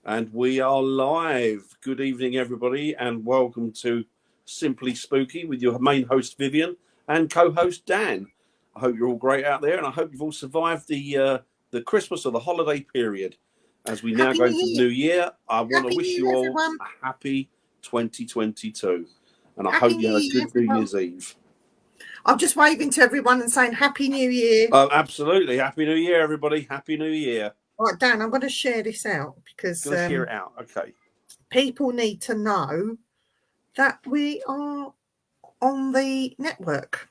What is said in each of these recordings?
And we are live. Good evening, everybody, and welcome to Simply Spooky with your main host, Vivian, and co-host, Dan. I hope you're all great out there, and I hope you've all survived the Christmas or the holiday period. As we now go into the new year, I want to wish you all a happy 2022. And I hope you had a good New Year's Eve. I'm just waving to everyone and saying Happy New Year. Absolutely. Happy New Year, everybody. Happy New Year. All right, Dan, I'm going to share this out because share it out. Okay. People need to know that we are on the network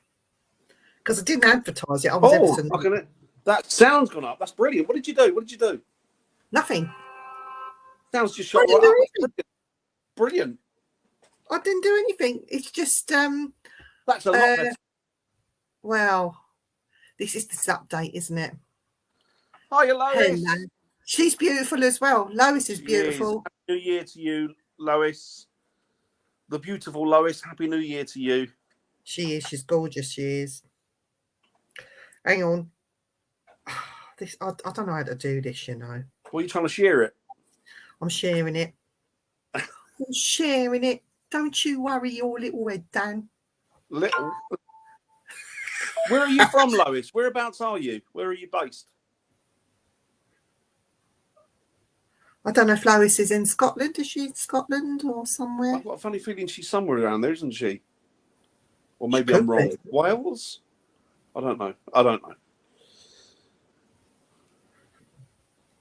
because I didn't advertise it. I was that sound's gone up. That's brilliant. What did you do? Nothing. Sounds just shot right up. Brilliant. I didn't do anything. It's just that's a lot better. Well, this is this update, isn't it? Hiya, Lois. Hello. She's beautiful as well. Lois is beautiful. Happy New Year to you, Lois. The beautiful Lois. Happy New Year to you. She is. She's gorgeous. She is. Hang on. This I don't know how to do this, you know. What are you trying to share it? I'm sharing it. I'm sharing it. Don't you worry your little head, Dan. Little? Where are you from, Lois? Whereabouts are you? Where are you based? I don't know if Lois is in Scotland. Is she in Scotland or somewhere? I've got a funny feeling she's somewhere around there, isn't she? Or maybe I'm wrong. Wales? I don't know.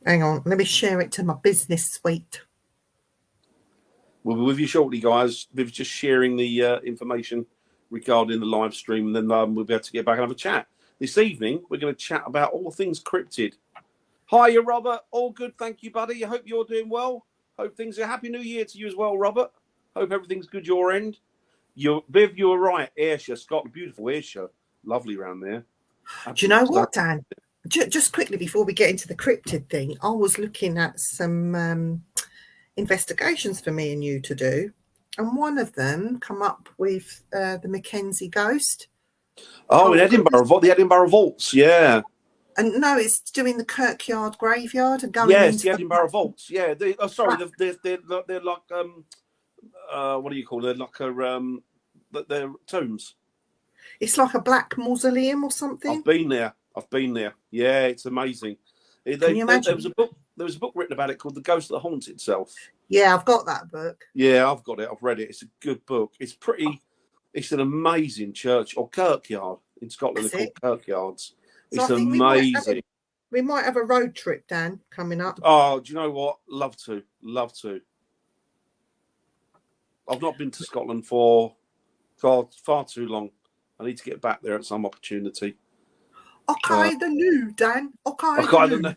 Hang on. Let me share it to my business suite. We'll be with you shortly, guys. Viv's just sharing the information regarding the live stream, and then we'll be able to get back and have a chat. This evening, we're going to chat about all things cryptid. Hiya, Robert. All good, thank you, buddy. I hope you're doing well. Hope things are Happy New Year to you as well, Robert. Hope everything's good your end. Viv, you were right. Ayrshire, Scotland, beautiful Ayrshire. Lovely around there. Do you know what, Dan? Just quickly before we get into the cryptid thing, I was looking at some investigations for me and you to do. And one of them come up with the Mackenzie ghost. Oh, in Edinburgh, the Edinburgh Vaults, yeah. And no, it's doing the Kirkyard graveyard and going. Yes, the Edinburgh Vaults. Yeah, they're like what do you call it? They're like they're tombs. It's like a black mausoleum or something. I've been there. Yeah, it's amazing. Can you imagine? There was a book written about it called The Ghost That Haunts Itself. Yeah, I've got that book. Yeah, I've got it. I've read it. It's a good book. It's an amazing church or kirkyard in Scotland. They're called kirkyards. So it's amazing. We might have a road trip, Dan, coming up. Oh, do you know what? Love to. I've not been to Scotland for far too long. I need to get back there at some opportunity. Okay, the new Dan. Okay, the new.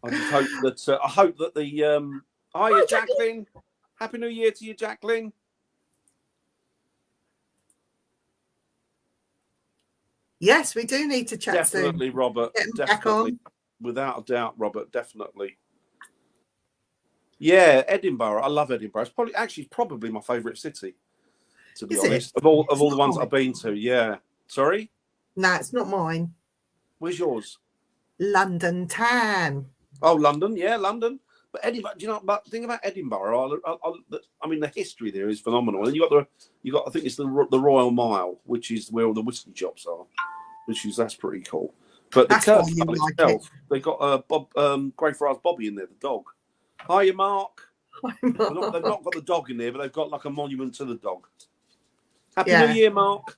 I just hope that the hiya, Jacqueline. Happy New Year to you, Jacqueline. Yes, we do need to chat definitely, soon. Robert. Definitely, without a doubt, Robert. Definitely. Yeah, Edinburgh. I love Edinburgh. It's probably my favourite city, to be honest. Of all the ones I've been to. Yeah. Sorry. No, it's not mine. Where's yours? London town. Oh, London. Yeah, London. But Edinburgh, do you know? But the thing about Edinburgh, I mean, the history there is phenomenal. And you got. I think it's the Royal Mile, which is where all the whiskey shops are. That's pretty cool. But the Kirkstone itself, they got Greyfriars Bobby in there, the dog. Hiya, Mark. They've not got the dog in there, but they've got like a monument to the dog. Happy New Year, Mark.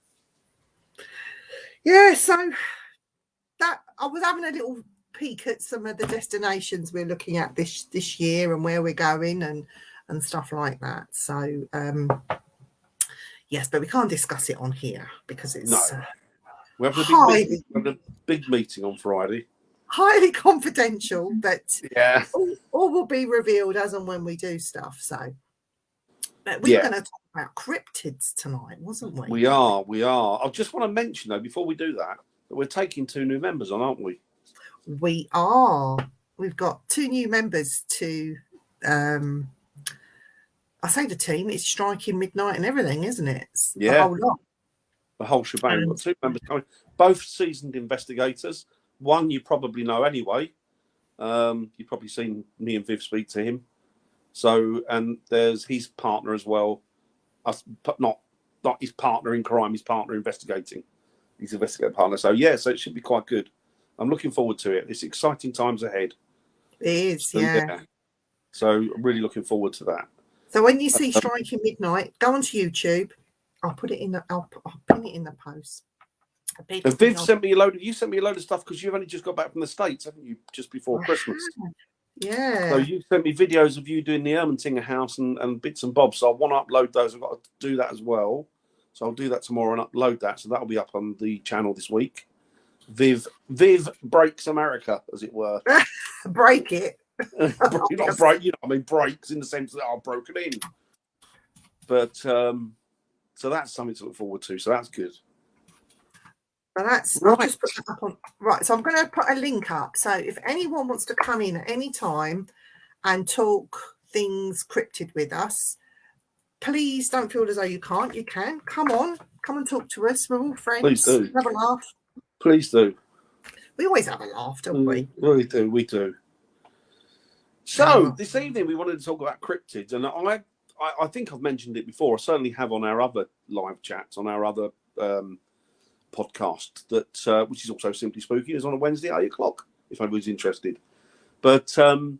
Yeah, so that I was having a little peek at some of the destinations we're looking at this year and where we're going and stuff like that. So yes, but we can't discuss it on here because it's we have a big meeting on Friday. Highly confidential, but yeah, all will be revealed as and when we do stuff. So but we were going to talk about cryptids tonight, wasn't we? We are. I just want to mention though, before we do that we're taking 2 new members on, aren't we? We are. We've got 2 new members to I say the team, it's striking midnight and everything, isn't it? It's yeah. The whole lot. The whole shebang. We've got 2 members coming, both seasoned investigators. One you probably know anyway, You've probably seen me and Viv speak to him. So, and there's his partner as well. Not his partner in crime, his partner investigating. His investigative partner. So yeah, so it should be quite good. I'm looking forward to it. It's exciting times ahead. It is, So, yeah. So I'm really looking forward to that. So when you see Striking Midnight, go onto YouTube. I'll put it in the. I'll pin it in the post. And Viv sent me a load. You sent me a load of stuff because you've only just got back from the States, haven't you? Just before Christmas. Yeah. So you sent me videos of you doing the Ermentinger house and bits and bobs. So I want to upload those. I've got to do that as well. So I'll do that tomorrow and upload that. So that'll be up on the channel this week. Viv breaks America, as it were. Break it. Not break, you know, I mean breaks in the sense that I've broken in. But so that's something to look forward to. So that's good. But that's right. I'll just put that up on right. So I'm going to put a link up. So if anyone wants to come in at any time and talk things cryptid with us, please don't feel as though you can't. You can. Come on. Come and talk to us. We're all friends. Please do. Have a laugh. Please do. We always have a laugh, don't we? We do. We do. So this evening we wanted to talk about cryptids, and I think I've mentioned it before. I certainly have on our other live chats, on our other podcast, that which is also Simply Spooky, is on a Wednesday at 8:00, if anybody's interested. But the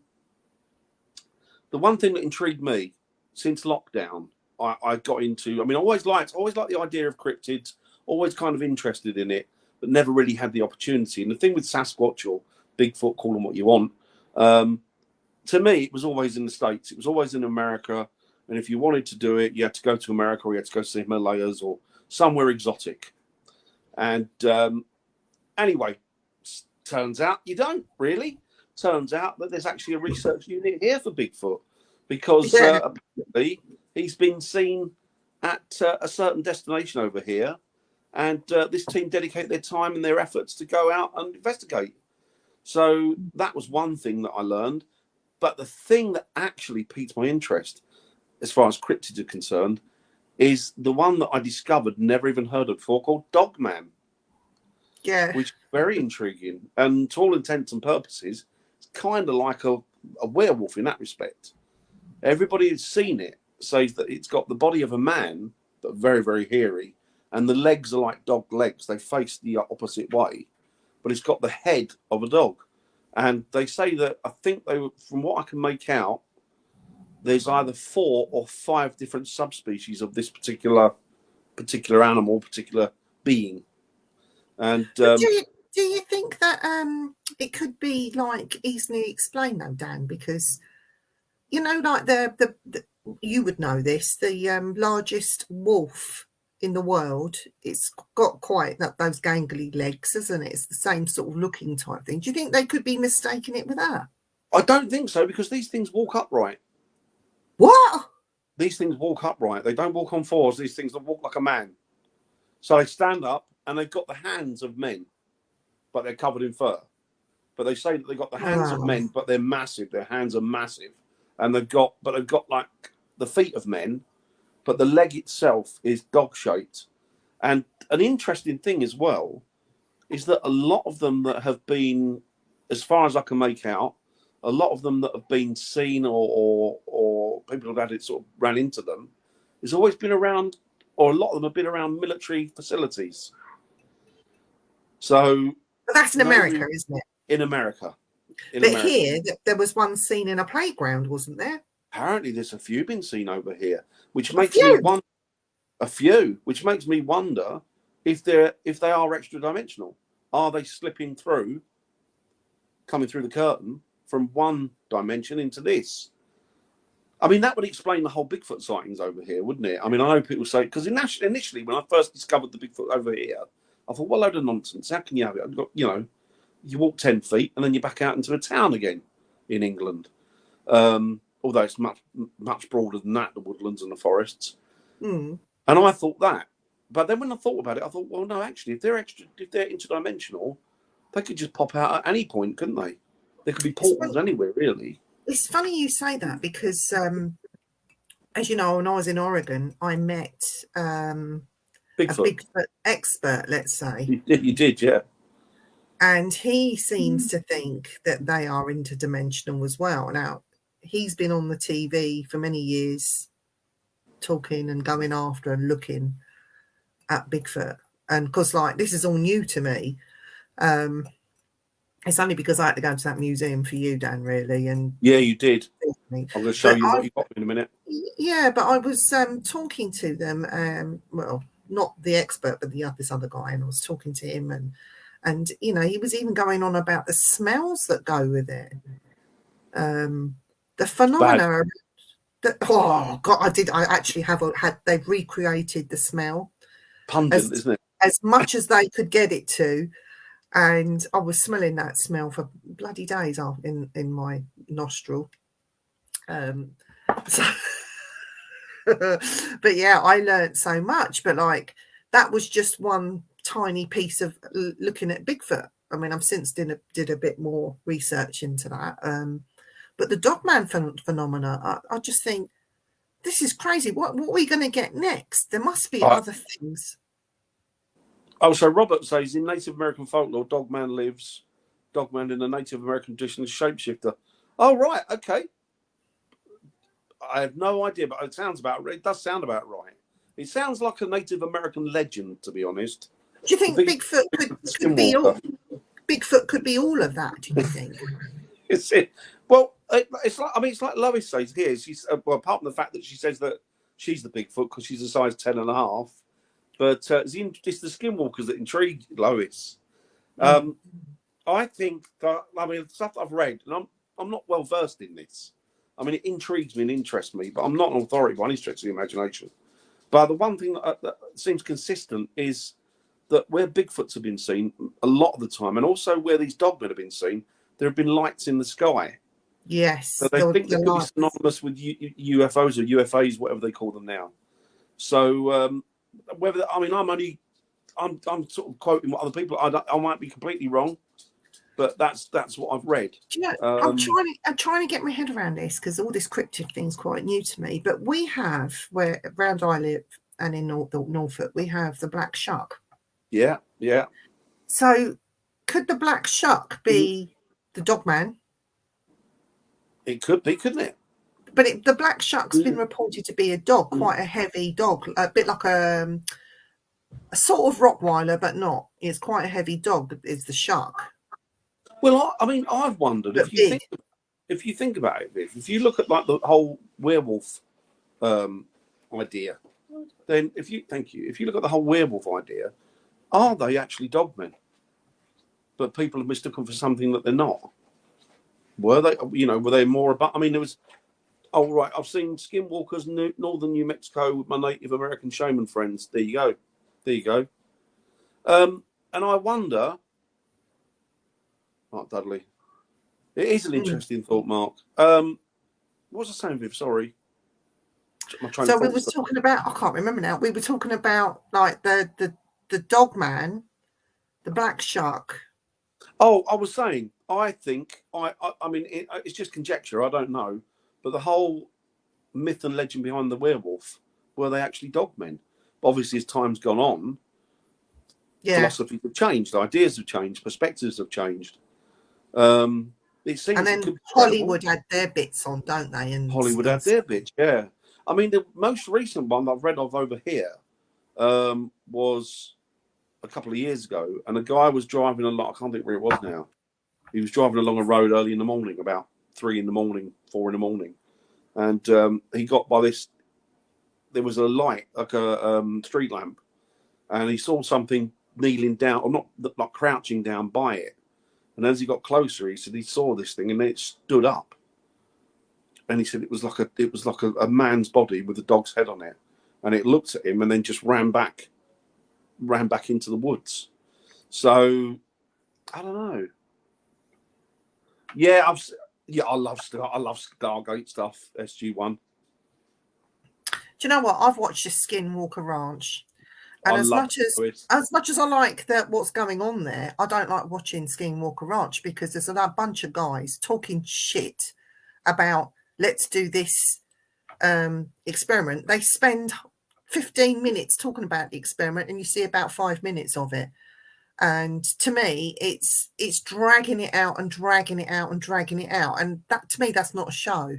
one thing that intrigued me since lockdown, I got into. I mean, I always liked the idea of cryptids, always kind of interested in it, but never really had the opportunity. And the thing with Sasquatch or Bigfoot, call them what you want, to me, it was always in the States. It was always in America. And if you wanted to do it, you had to go to America, or you had to go to the Himalayas or somewhere exotic. And anyway, turns out you don't really. Turns out that there's actually a research unit here for Bigfoot, because apparently he's been seen at a certain destination over here. And this team dedicate their time and their efforts to go out and investigate. So that was one thing that I learned. But the thing that actually piqued my interest, as far as cryptids are concerned, is the one that I discovered, never even heard of before, called Dogman. Yeah. Which is very intriguing. And to all intents and purposes, it's kind of like a werewolf in that respect. Everybody who's seen it says that it's got the body of a man, but very, very hairy. And the legs are like dog legs. They face the opposite way. But it's got the head of a dog. And they say that, I think from what I can make out, there's either 4 or 5 different subspecies of this particular animal, particular being. And do you think that it could be like easily explained though, Dan? Because you know, like the you would know this, the largest wolf in the world, it's got quite those gangly legs, isn't it? It's the same sort of looking type thing. Do you think they could be mistaking it with that? I don't think so, because these things walk upright. What? These things walk upright. They don't walk on 4s. These things walk like a man. So they stand up, and they've got the hands of men, but they're covered in fur. But they say that they've got the hands of men, but they're massive. Their hands are massive, and they've got like the feet of men, but the leg itself is dog-shaped. And an interesting thing as well is that a lot of them that have been, as far as I can make out, a lot of them that have been seen or people have had it sort of ran into them, has always been around, or a lot of them have been around military facilities. So but that's in America, isn't it? In America. Here, there was one seen in a playground, wasn't there? Apparently, there's a few been seen over here, which makes me wonder. A few, which makes me wonder if they are extra dimensional. Are they slipping through, coming through the curtain from one dimension into this? I mean, that would explain the whole Bigfoot sightings over here, wouldn't it? I mean, I know people say, because initially when I first discovered the Bigfoot over here, I thought, what a load of nonsense. How can you have it? I've got, you know, you walk 10 feet and then you're back out into a town again in England. Although it's much, much broader than that, the woodlands and the forests. Mm. And I thought that. But then when I thought about it, I thought, well, no, actually, if they're interdimensional, they could just pop out at any point, couldn't they? There could be portals anywhere, really. It's funny you say that, because, as you know, when I was in Oregon, I met a Bigfoot expert, let's say. You did, yeah. And he seems to think that they are interdimensional as well. Now, he's been on the TV for many years talking and going after and looking at Bigfoot. And because, like, this is all new to me. It's only because I had to go to that museum for you, Dan, really. And Yeah, you did. me. I'm going to show you what you got in a minute. Yeah, but I was talking to them. Well, not the expert, but this other guy, and I was talking to him, and you know, he was even going on about the smells that go with it, the phenomena. Oh God, I actually had. They've recreated the smell, Pungent, isn't it? As much as they could get it to. And I was smelling that smell for bloody days in my nostril. So, but yeah, I learned so much. But like, that was just one tiny piece of looking at Bigfoot. I mean, I've since did a bit more research into that. But the Dogman phenomena, I just think this is crazy. What are we going to get next? There must be other things. Oh, so Robert says in Native American folklore, Dogman lives. Dogman in the Native American tradition is shapeshifter. Oh, right, okay. I have no idea, but it does sound about right. It sounds like a Native American legend, to be honest. Do you think Bigfoot could be all? Bigfoot could be all of that. Do you think? Well, it's like Lois says here. She's apart from the fact that she says that she's the Bigfoot because she's a size 10.5. But it's the skinwalkers that intrigue Lois. I think that the stuff I've read, and I'm not well versed in this. I mean, it intrigues me and interests me, but I'm not an authority by any stretch of the imagination. But the one thing that seems consistent is that where Bigfoots have been seen a lot of the time, and also where these dogmen have been seen, there have been lights in the sky. Yes. So they think they're synonymous with UFOs or UFAs, whatever they call them now. So I'm sort of quoting what other people. I might be completely wrong, but that's what I've read. Do you know, I'm trying to get my head around this because all this cryptid thing's quite new to me. But we have around I live and in Norfolk, we have the black shuck. Yeah, yeah. So could the black shuck be the Dogman? It could be, couldn't it? But the black shuck's been reported to be a dog, quite a heavy dog, a bit like a sort of Rottweiler, but not. It's quite a heavy dog. Is the shuck? Well, I've wondered if you think about it, Viv, if you look at like the whole werewolf idea, then if you look at the whole werewolf idea, are they actually dogmen? But people have mistaken for something that they're not. Were they? Were they more about? I mean, there was. Oh right, I've seen skinwalkers in northern New Mexico with my Native American shaman friends. There you go. And I wonder. Mark Dudley. It is an interesting thought, Mark. What was I saying, Viv? Sorry. So we were talking about, I can't remember now. We were talking about like the Dogman, the black shark. Oh, I was saying, I think, I mean, it's just conjecture. I don't know. But the whole myth and legend behind the werewolf, were they actually dogmen? Obviously, as time's gone on, philosophies have changed, ideas have changed, perspectives have changed. It seems, and then Hollywood had their bits on, don't they? And Hollywood had their bits, yeah. I mean, the most recent one I've read of over here was a couple of years ago, and a guy was driving along. I can't think where it was now. He was driving along a road early in the morning, about 3 in the morning, 4 in the morning, and he got by this. There was a light, like a street lamp, and he saw something kneeling down, or not, like crouching down by it. And as he got closer, he said he saw this thing, and then it stood up. And he said it was like a man's body with a dog's head on it, and it looked at him and then just ran back into the woods. So I don't know. Yeah, I love Stargate stuff. SG-1. Do you know what? I've watched the Skinwalker Ranch, and as much as I like what's going on there, I don't like watching Skinwalker Ranch because there's a bunch of guys talking shit about let's do this experiment. They spend 15 minutes talking about the experiment, and you see about 5 minutes of it. And to me, it's dragging it out and dragging it out and dragging it out. And that, to me, that's not a show.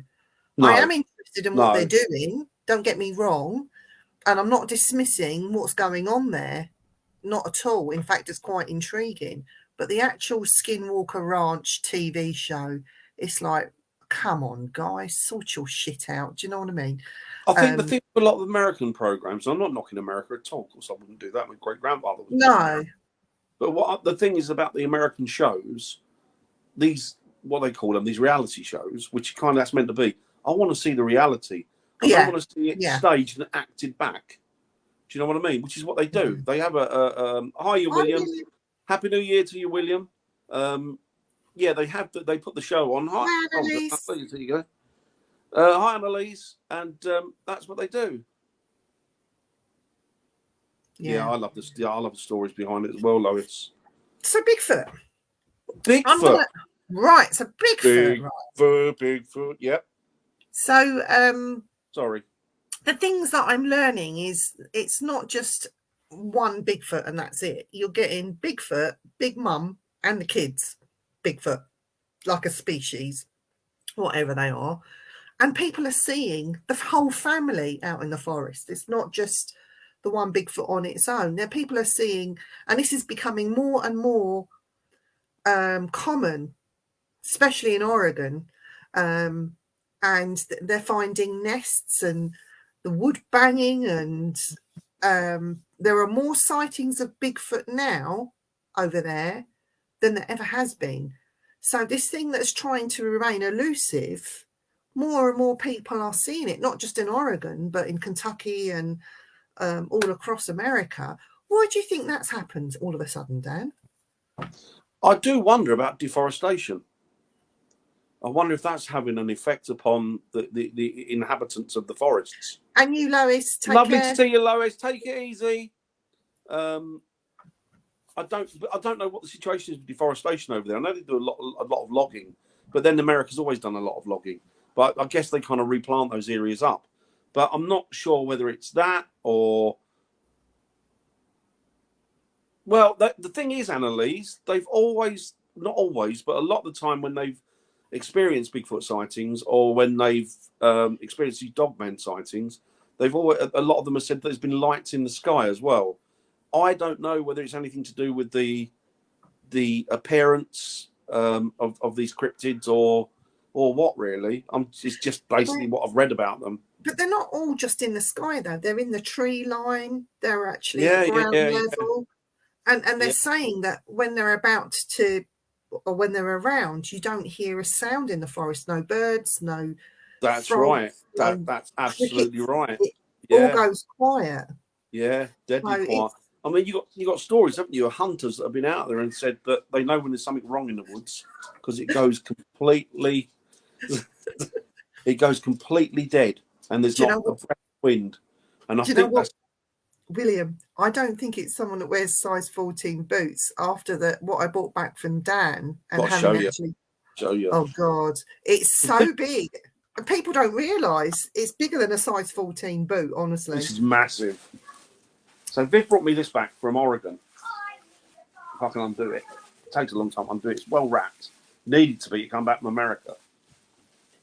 I am interested in what they're doing. Don't get me wrong. And I'm not dismissing what's going on there. Not at all. In fact, it's quite intriguing. But the actual Skinwalker Ranch TV show, it's like, come on, guys, sort your shit out. Do you know what I mean? I think the thing with a lot of American programs, I'm not knocking America at all. Of course, I wouldn't do that. My great grandfather was. No. But what the thing is about the American shows, these, what they call them, these reality shows, which kind of that's meant to be. I want to see the reality. I don't want to see it staged and acted back. Do you know what I mean? Which is what they do. They have hi, you William. Happy New Year to you, William. Yeah, they have. They put the show on. Hi, Annalise. There you go. Hi, Annalise, and that's what they do. Yeah, I love this. Yeah, I love the stories behind it as well, Lois. So Bigfoot. Right. So Bigfoot. Bigfoot. Yep. So sorry. The things that I'm learning is it's not just one Bigfoot and that's it. You're getting Bigfoot, Big Mum, and the kids. Bigfoot, like a species, whatever they are. And people are seeing the whole family out in the forest. It's not just the one Bigfoot on its own. Now people are seeing, and this is becoming more and more common, especially in Oregon, and they're finding nests and the wood banging, and there are more sightings of Bigfoot now over there than there ever has been. So this thing that's trying to remain elusive, more and more people are seeing it, not just in Oregon, but in Kentucky and all across America. Why do you think that's happened all of a sudden, Dan? I do wonder about deforestation. I wonder if that's having an effect upon the inhabitants of the forests. And you, Lois, take Lovely care. to see you, Lois. Take it easy. I don't know what the situation is with deforestation over there. I know they do a lot of logging, but then America's always done a lot of logging. But I guess they kind of replant those areas up. But I'm not sure whether it's that or... Well, the thing is, Annalise, they've always, not always, but a lot of the time when they've experienced Bigfoot sightings or when they've experienced these dogman sightings, they've always, a lot of them have said that there's been lights in the sky as well. I don't know whether it's anything to do with the appearance of these cryptids or what really. It's just basically what I've read about them. But they're not all just in the sky though. They're in the tree line. They're actually at ground level. And they're saying that when they're about to, or when they're around, you don't hear a sound in the forest. No birds, no. That's frogs, right. That's absolutely right. It all goes quiet. Yeah, deadly quiet. I mean, you got stories, haven't you, of hunters that have been out there and said that they know when there's something wrong in the woods because it goes completely, dead, and there's not a breath of wind. And I think that's William, I don't think it's someone that wears size 14 boots after what I bought back from Dan and having actually show you. Oh God, it's so big. And people don't realise it's bigger than a size 14 boot, honestly. This is massive. So Viv brought me this back from Oregon. If I can undo it. It takes a long time to undo it. It's well wrapped. Needed to be. It come back from America.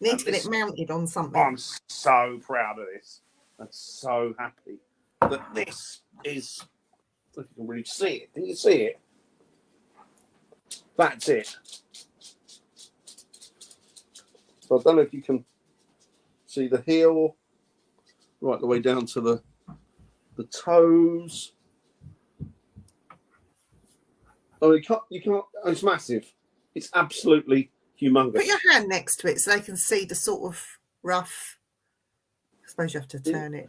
Need to get it mounted on something. I'm so proud of this. I'm so happy that this is... I don't know if you can really see it. Can you see it? That's it. So I don't know if you can see the heel right the way down to the toes. Oh, you can't. It's massive. It's absolutely humongous. Put your hand next to it so they can see the sort of rough. I suppose you have to turn it.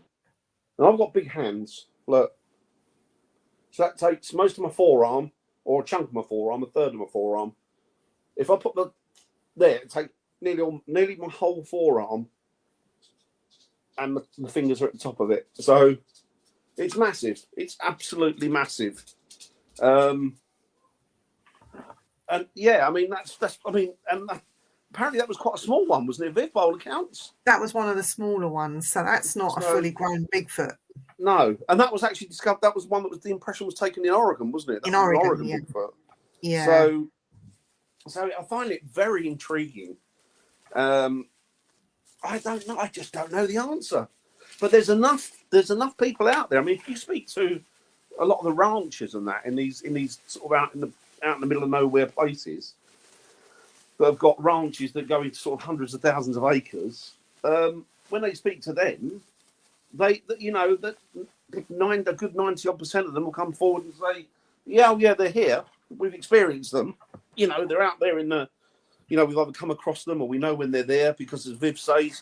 And I've got big hands. Look. So that takes most of my forearm, or a chunk of my forearm, a third of my forearm. If I put it takes nearly my whole forearm, and the fingers are at the top of it. So it's massive. It's absolutely massive. And yeah, I mean apparently that was quite a small one, wasn't it, Viv, by all accounts? That was one of the smaller ones, so that's not a fully grown Bigfoot. No, and that was actually discovered. That was one that was the impression was taken in Oregon, wasn't it? That In was Oregon, Oregon yeah. Bigfoot. Yeah. So I find it very intriguing. I don't know. I just don't know the answer. But there's enough people out there. I mean, if you speak to a lot of the ranchers and that in these sort of out in the middle of nowhere places that have got ranches that go into sort of hundreds of thousands of acres, when they speak to them, a good 90% of them will come forward and say, yeah, they're here. We've experienced them. They're out there in the. We've either come across them or we know when they're there because, as Viv says,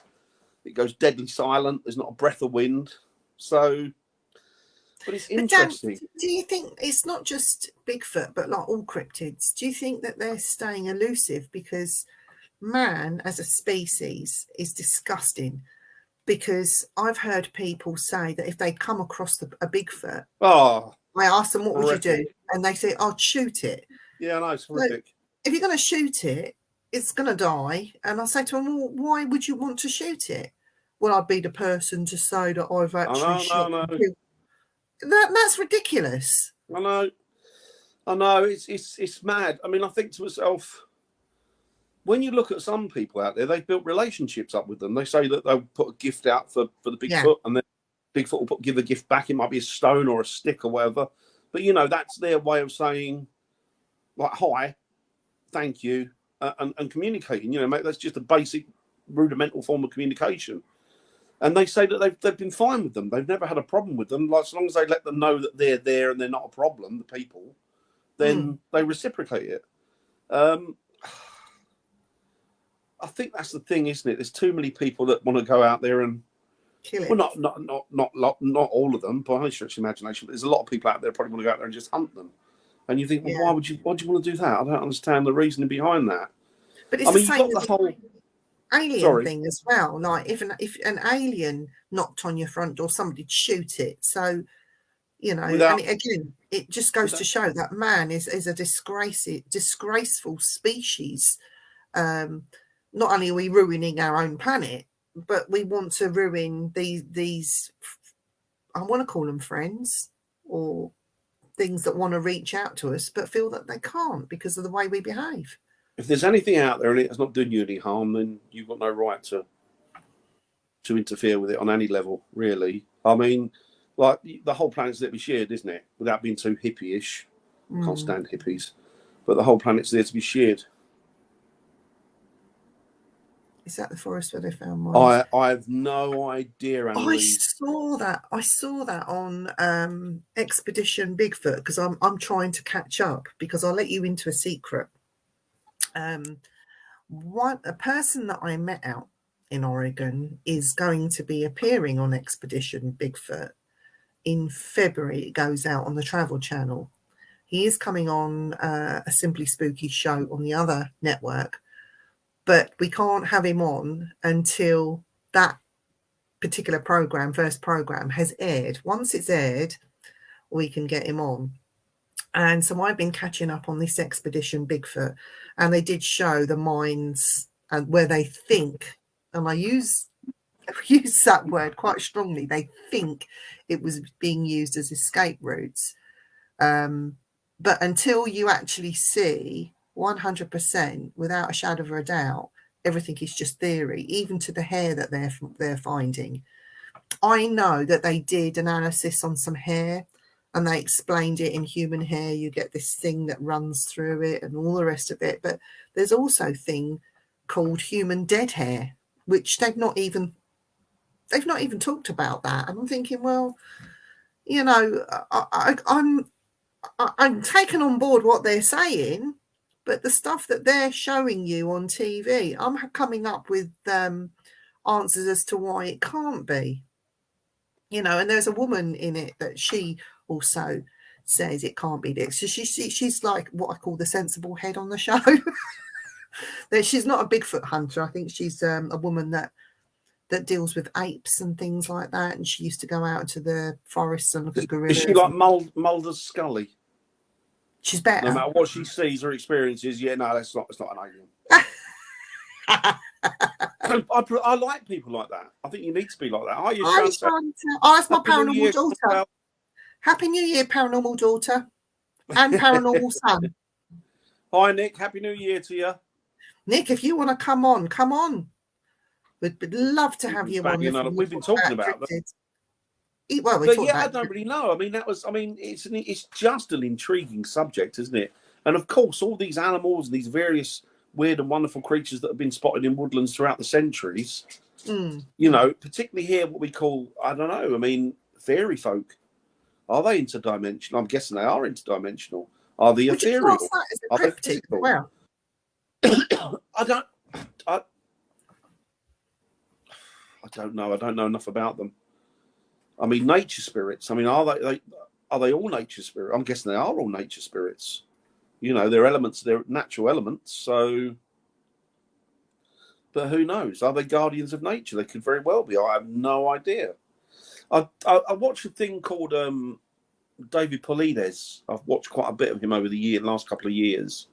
it goes deadly silent. There's not a breath of wind. So, but it's interesting. Dan, do you think it's not just Bigfoot, but like all cryptids? Do you think that they're staying elusive because man as a species is disgusting? Because I've heard people say that if they come across a Bigfoot, I ask them, what would you do? And they say, I'd shoot it. Yeah, no, it's horrific. So if you're going to shoot it, it's going to die. And I say to them, well, why would you want to shoot it? Well, I'd be the person to say that I've actually shot it. That's ridiculous. I know. It's mad. I mean, I think to myself, when you look at some people out there, they've built relationships up with them. They say that they'll put a gift out for the Bigfoot, and then Bigfoot will give a gift back. It might be a stone or a stick or whatever. But, that's their way of saying, like, hi, thank you, and communicating. Mate, that's just a basic rudimental form of communication. And they say that they've been fine with them. They've never had a problem with them. Like, as long as they let them know that they're there and they're not a problem, the people, then they reciprocate it. I think that's the thing, isn't it? There's too many people that want to go out there and kill it. Well, not all of them, by any stretch of imagination. But there's a lot of people out there probably want to go out there and just hunt them. And you think, well, why would you want to do that? I don't understand the reasoning behind that. But it's the same the whole alien thing as well. Like if an alien knocked on your front door, somebody'd shoot it. So, and again, it just goes to show that man is a disgraceful species. Not only are we ruining our own planet, but we want to ruin these I want to call them friends or things that want to reach out to us, but feel that they can't because of the way we behave. If there's anything out there and it's not doing you any harm, then you've got no right to interfere with it on any level, really. I mean, like, the whole planet's there to be shared, isn't it? Without being too hippie-ish. Can't stand hippies. But the whole planet's there to be shared. Is that the forest where they found mines? I have no idea, Annalise. I saw that on Expedition Bigfoot because I'm trying to catch up because I'll let you into a secret. A person that I met out in Oregon is going to be appearing on Expedition Bigfoot in February. It goes out on the Travel Channel. He is coming on a Simply Spooky show on the other network, but we can't have him on until that particular first program has aired. Once it's aired, we can get him on. And so I've been catching up on this Expedition Bigfoot, and they did show the mines and where they think, and I use that word quite strongly, they think it was being used as escape routes. But until you actually see 100%, without a shadow of a doubt, everything is just theory, even to the hair that they're finding. I know that they did analysis on some hair, and they explained it in human hair. You get this thing that runs through it and all the rest of it. But there's also a thing called human dead hair, which they've not even talked about that. And I'm thinking, well, I'm taking on board what they're saying, but the stuff that they're showing you on TV, I'm coming up with answers as to why it can't be. And there's a woman in it that she also says it can't be this. So she's like what I call the sensible head on the show. That she's not a Bigfoot hunter. I think she's a woman that deals with apes and things like that. And she used to go out into the forests and look at gorillas. Is she like Mulder's Scully? She's better. No matter what she sees or experiences, no, it's not an alien. I like people like that. I think you need to be like that. Are you, Hi, Shanta? Shanta. Oh, it's my Happy New paranormal Year, daughter. Chantal. Happy New Year, paranormal daughter and paranormal son. Hi, Nick. Happy New Year to you. Nick, if you want to come on. We'd love to have you on. We've been talking about that. Well, but yeah, I don't really know. It's just an intriguing subject, isn't it? And of course, all these animals and these various weird and wonderful creatures that have been spotted in woodlands throughout the centuries, you know, particularly here, what we call, I don't know, I mean, fairy folk. Are they interdimensional? I'm guessing they are interdimensional. Are they ethereal? Would you class that as a cryptid? Well, I don't know. I don't know enough about them. I mean, nature spirits. I mean, are they all nature spirits? I'm guessing they are all nature spirits. You know, they're elements, they're natural elements. So, but who knows? Are they guardians of nature? They could very well be. I have no idea. I watched a thing called David Polides. I've watched quite a bit of him over the last couple of years,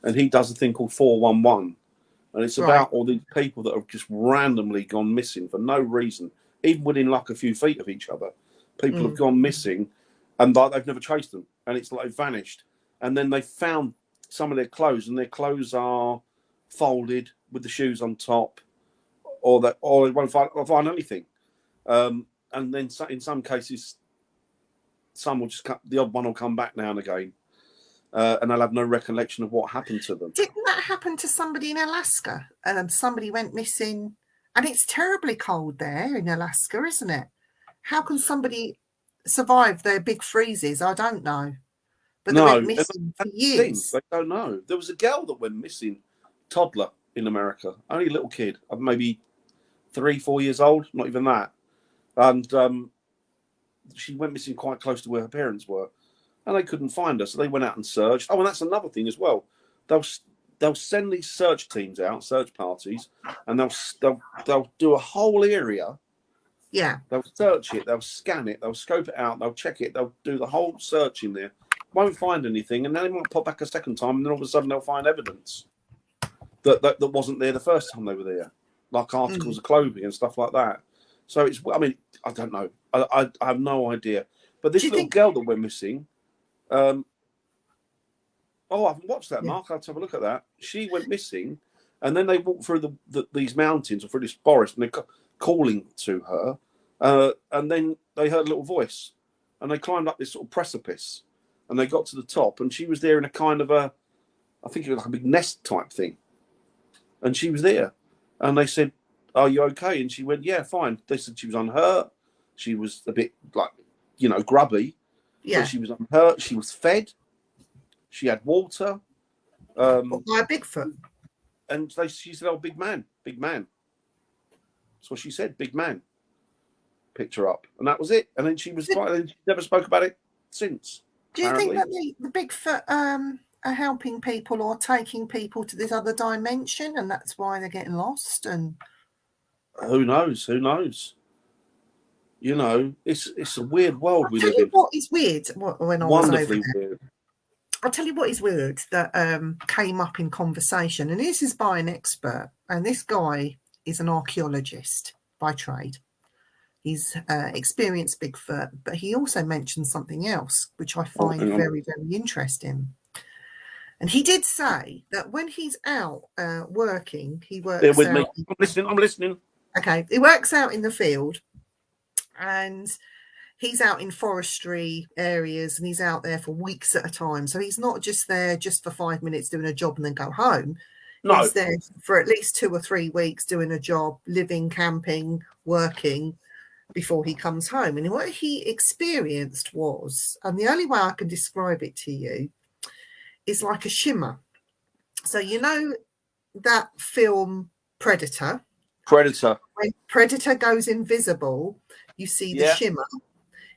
and he does a thing called 411, and it's about all these people that have just randomly gone missing for no reason, even within like a few feet of each other. People have gone missing, and they've never traced them, and it's like they've vanished. And then they found some of their clothes, and their clothes are folded with the shoes on top, or they won't find anything. And then in some cases, some will just the odd one will come back now and again, and they'll have no recollection of what happened to them. Didn't that happen to somebody in Alaska? Somebody went missing, and it's terribly cold there in Alaska, isn't it? How can somebody survive their big freezes? I don't know. But they went missing for years. They don't know. There was a girl that went missing, toddler in America, only a little kid, maybe 3-4 years old, not even that. And she went missing quite close to where her parents were, and they couldn't find her. So they went out and searched. Oh, and that's another thing as well. They'll send these search teams out, search parties, and they'll do a whole area. Yeah. They'll search it. They'll scan it. They'll scope it out. They'll check it. They'll do the whole search in there. Won't find anything, and then they might pop back a second time, and then all of a sudden they'll find evidence that wasn't there the first time they were there, like articles of clothing and stuff like that. So it's, I mean, I don't know. I have no idea. But this little girl that went missing, I haven't watched that, Mark. I'll have to have a look at that. She went missing, and then they walked through these mountains or through this forest, and they're calling to her, and then they heard a little voice, and they climbed up this sort of precipice, and they got to the top, and she was there in a kind of I think it was like a big nest type thing, and she was there, and they said, "Are you okay?" And she went, "Yeah, fine." They said she was unhurt. She was a bit like, grubby. Yeah. But she was unhurt. She was fed. She had water. By a Bigfoot. And she said, "Oh, big man. That's what she said, big man." Picked her up, and that was it. And then she was fine. And she never spoke about it since. Do you think that the Bigfoot are helping people or taking people to this other dimension, and that's why they're getting lost? And who knows? It's a weird world we live in. I'll tell you what is weird when I was over there. Weird. I'll tell you what is weird that came up in conversation, and this is by an expert, and this guy is an archaeologist by trade. He's experienced Bigfoot, but he also mentioned something else, which I find very, very interesting. And he did say that when he's out working, he works out... Bear with me. I'm listening. Okay. He works out in the field, and he's out in forestry areas, and he's out there for weeks at a time. So he's not just there just for 5 minutes doing a job and then go home. No. He's there for at least 2 or 3 weeks doing a job, living, camping, working, before he comes home. And what he experienced was, and the only way I can describe it to you is like a shimmer. So that film Predator? When Predator goes invisible, you see the shimmer.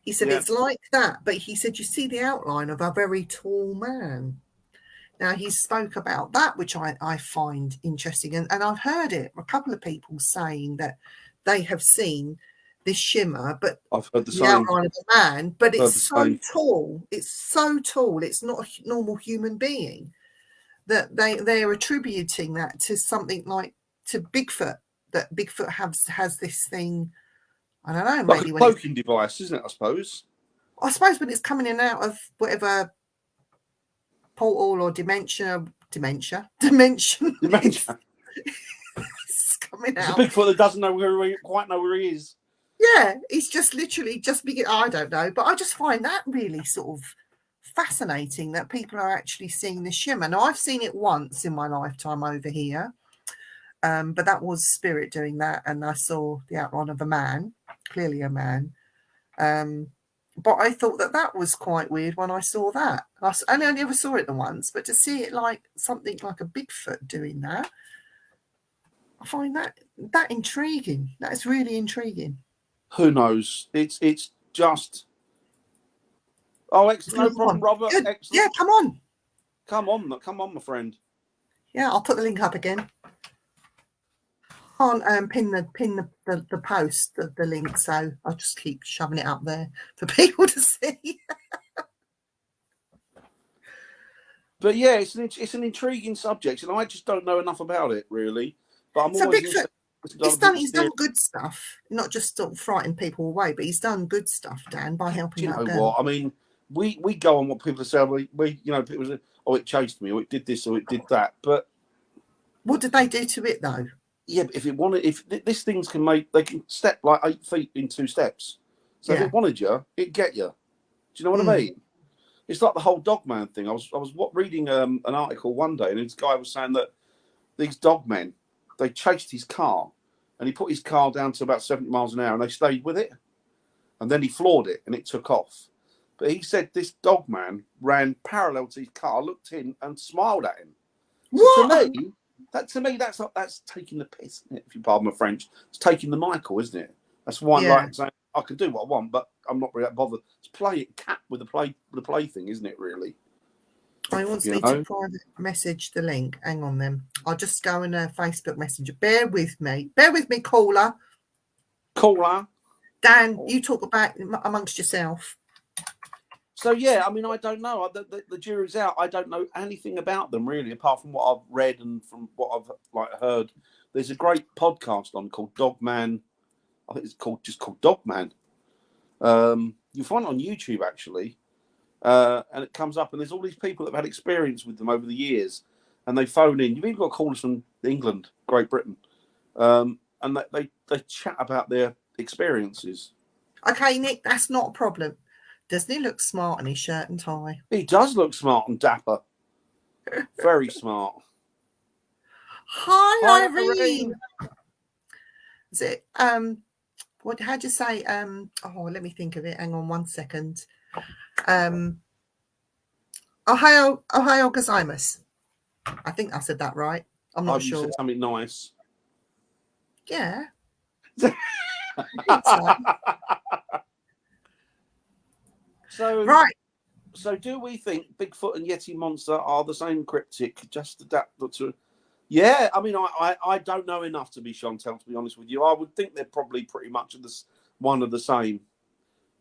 He said it's like that, but he said you see the outline of a very tall man. Now, he spoke about that, which I find interesting. And I've heard it, a couple of people saying that they have seen this shimmer, but I've heard the outline of a man, but it's so tall. It's so tall. It's not a normal human being that they're attributing that to something like to Bigfoot, that Bigfoot has this thing. I don't know, Like maybe a when it's, cloaking device, isn't it? I suppose. when it's coming in and out of whatever portal or dimension Dementia. it's coming It's a out. Bigfoot that doesn't quite know where he is. Yeah, it's just literally just begin. I don't know, but I just find that really sort of fascinating that people are actually seeing the shimmer. Now, I've seen it once in my lifetime over here, but that was spirit doing that, and I saw the outline of a man, clearly a man. But I thought that was quite weird when I saw that. I only ever saw it the once, but to see it like something like a Bigfoot doing that, I find that intriguing. That is really intriguing. Who knows? It's just. Oh, excellent! No problem, Robert. Good. Excellent. Yeah, come Come on, my friend. Yeah, I'll put the link up again. Can't pin the post, the link, so I'll just keep shoving it up there for people to see. But yeah, it's an intriguing subject, and I just don't know enough about it really. But I'm So always Bigfoot, he's done good stuff, not just sort of frighten people away, but he's done good stuff, Dan, by helping that girl. Do you know what I mean? We go on what people say. We people say, oh, it chased me, or it did this, or it did that. But what did they do to it though? Yeah, but if this things they can step like 8 feet in 2 steps. So if Yeah. it wanted you, it'd get you. Do you know what I mean? It's like the whole dog man thing. I was reading an article one day, and this guy was saying that these dog men, they chased his car, and he put his car down to about 70 miles an hour, and they stayed with it, and then he floored it, and it took off. But he said this dog man ran parallel to his car, looked in, and smiled at him. So to me, that's taking the piss, isn't it? If you pardon my French, it's taking the Michael, isn't it? That's why I'm like saying I can do what I want, but I'm not really that bothered. It's play it cat with the play thing, isn't it? Really. I want me to private message the link. Hang on, then I'll just go in a Facebook Messenger. Bear with me, caller. Dan, you talk about amongst yourself. So yeah, I mean, I don't know. The jury's out. I don't know anything about them really, apart from what I've read and from what I've heard. There's a great podcast on called Dogman. I think it's called Dogman. You find it on YouTube actually, and it comes up, and there's all these people that have had experience with them over the years, and they phone in. You've even got callers from England, Great Britain, and they chat about their experiences. Okay, Nick, that's not a problem. Doesn't he look smart in his shirt and tie? He does look smart and dapper. Very smart. Hi, Irene. Is it how'd you say? Let me think of it. Hang on 1 second. Ohio gozaimasu. I think I said that right. I'm not sure. You said something nice. Yeah. So right. So do we think Bigfoot and Yeti monster are the same cryptic, just adapted to? Yeah, I mean, I don't know enough to be Chantel, to be honest with you. I would think they're probably pretty much one of the same,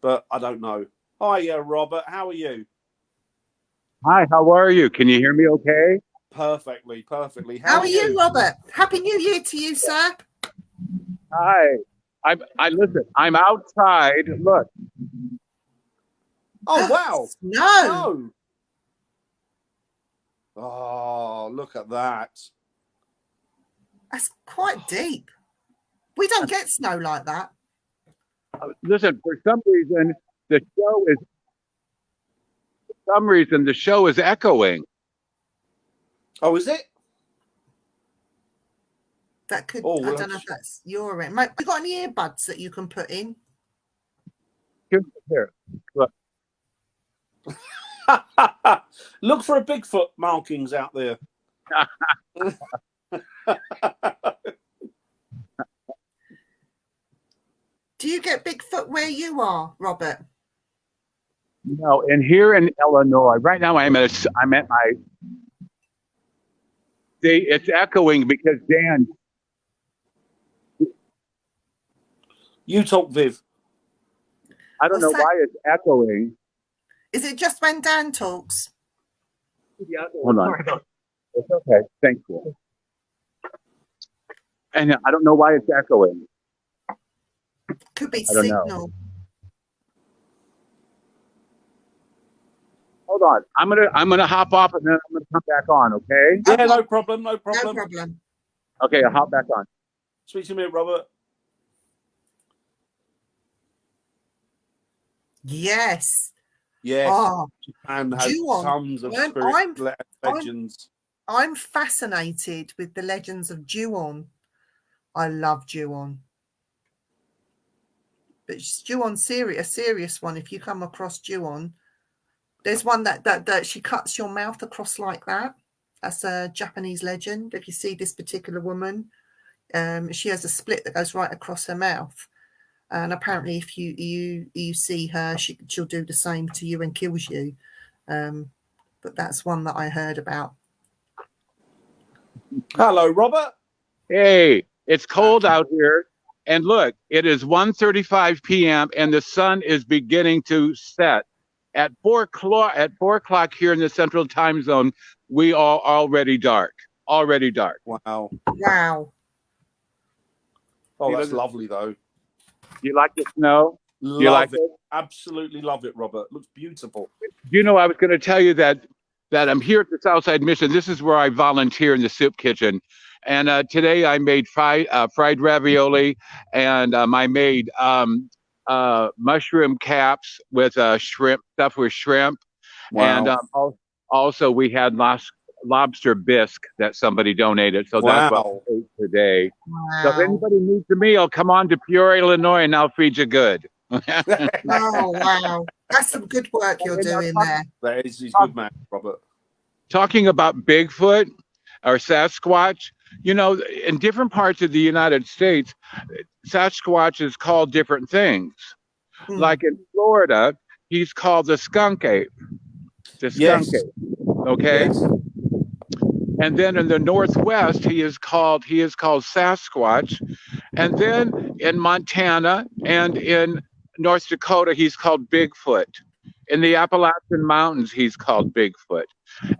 but I don't know. Hi, Robert. How are you? Hi, how are you? Can you hear me okay? Perfectly. How are you, Robert? Happy New Year to you, sir. Hi. Listen, I'm outside. Look. Oh, wow. No. Oh, look at that. That's quite deep. We don't get snow like that. Listen, for some reason, the show is echoing. Oh, is it? That could, I don't know if that's your end. Mate, you got any earbuds that you can put in? Here, look. Look for a Bigfoot markings out there. Do you get Bigfoot where you are, Robert? No, and here in Illinois, right now I'm at my. See, it's echoing because Dan. You talk, Viv. I don't know why it's echoing. Is it just when Dan talks? Hold on. It's okay. Thank you. And I don't know why it's echoing. Could be I don't know. signal. Hold on. I'm gonna hop off and then I'm gonna come back on, okay? Yeah, no problem, no No problem. problem. Okay, I'll hop back on. Speak to me, Robert. Yes. Yes, Oh, Japan has Ju-on. tons of I'm- spirit I'm- legends. I'm fascinated with the legends of Ju-on. I love Ju-on. But Ju-on a serious one. If you come across Ju-on, there's one that she cuts your mouth across like that. That's a Japanese legend. If you see this particular woman, she has a split that goes right across her mouth. And apparently, if you see her, she'll do the same to you and kills you. But that's one that I heard about. Hello, Robert. Hey, it's cold out here. And look, it is 1:35 p.m. and the sun is beginning to set. At 4 o'clock here in the Central Time Zone, we are already dark. Already dark. Wow. Wow. Oh, that's lovely, though. You like the snow? Love You like it. Absolutely love it, Robert. Looks beautiful. You know, I was going to tell you that I'm here at the Southside Mission. This is where I volunteer in the soup kitchen. And today I made fried ravioli, and I made mushroom caps with shrimp, stuffed with shrimp. Wow. And also we had lobster bisque that somebody donated. So that's what I ate today. Wow. So if anybody needs a meal, come on to Peoria, Illinois, and I'll feed you good. Oh, wow. That's some good work you're doing there. That is good, man, Robert. Talking about Bigfoot or Sasquatch, you know, in different parts of the United States, Sasquatch is called different things. Like in Florida, he's called the skunk ape. The skunk ape. Okay. Yes. And then in the Northwest, he is called Sasquatch. And then in Montana and in North Dakota, he's called Bigfoot. In the Appalachian Mountains, he's called Bigfoot.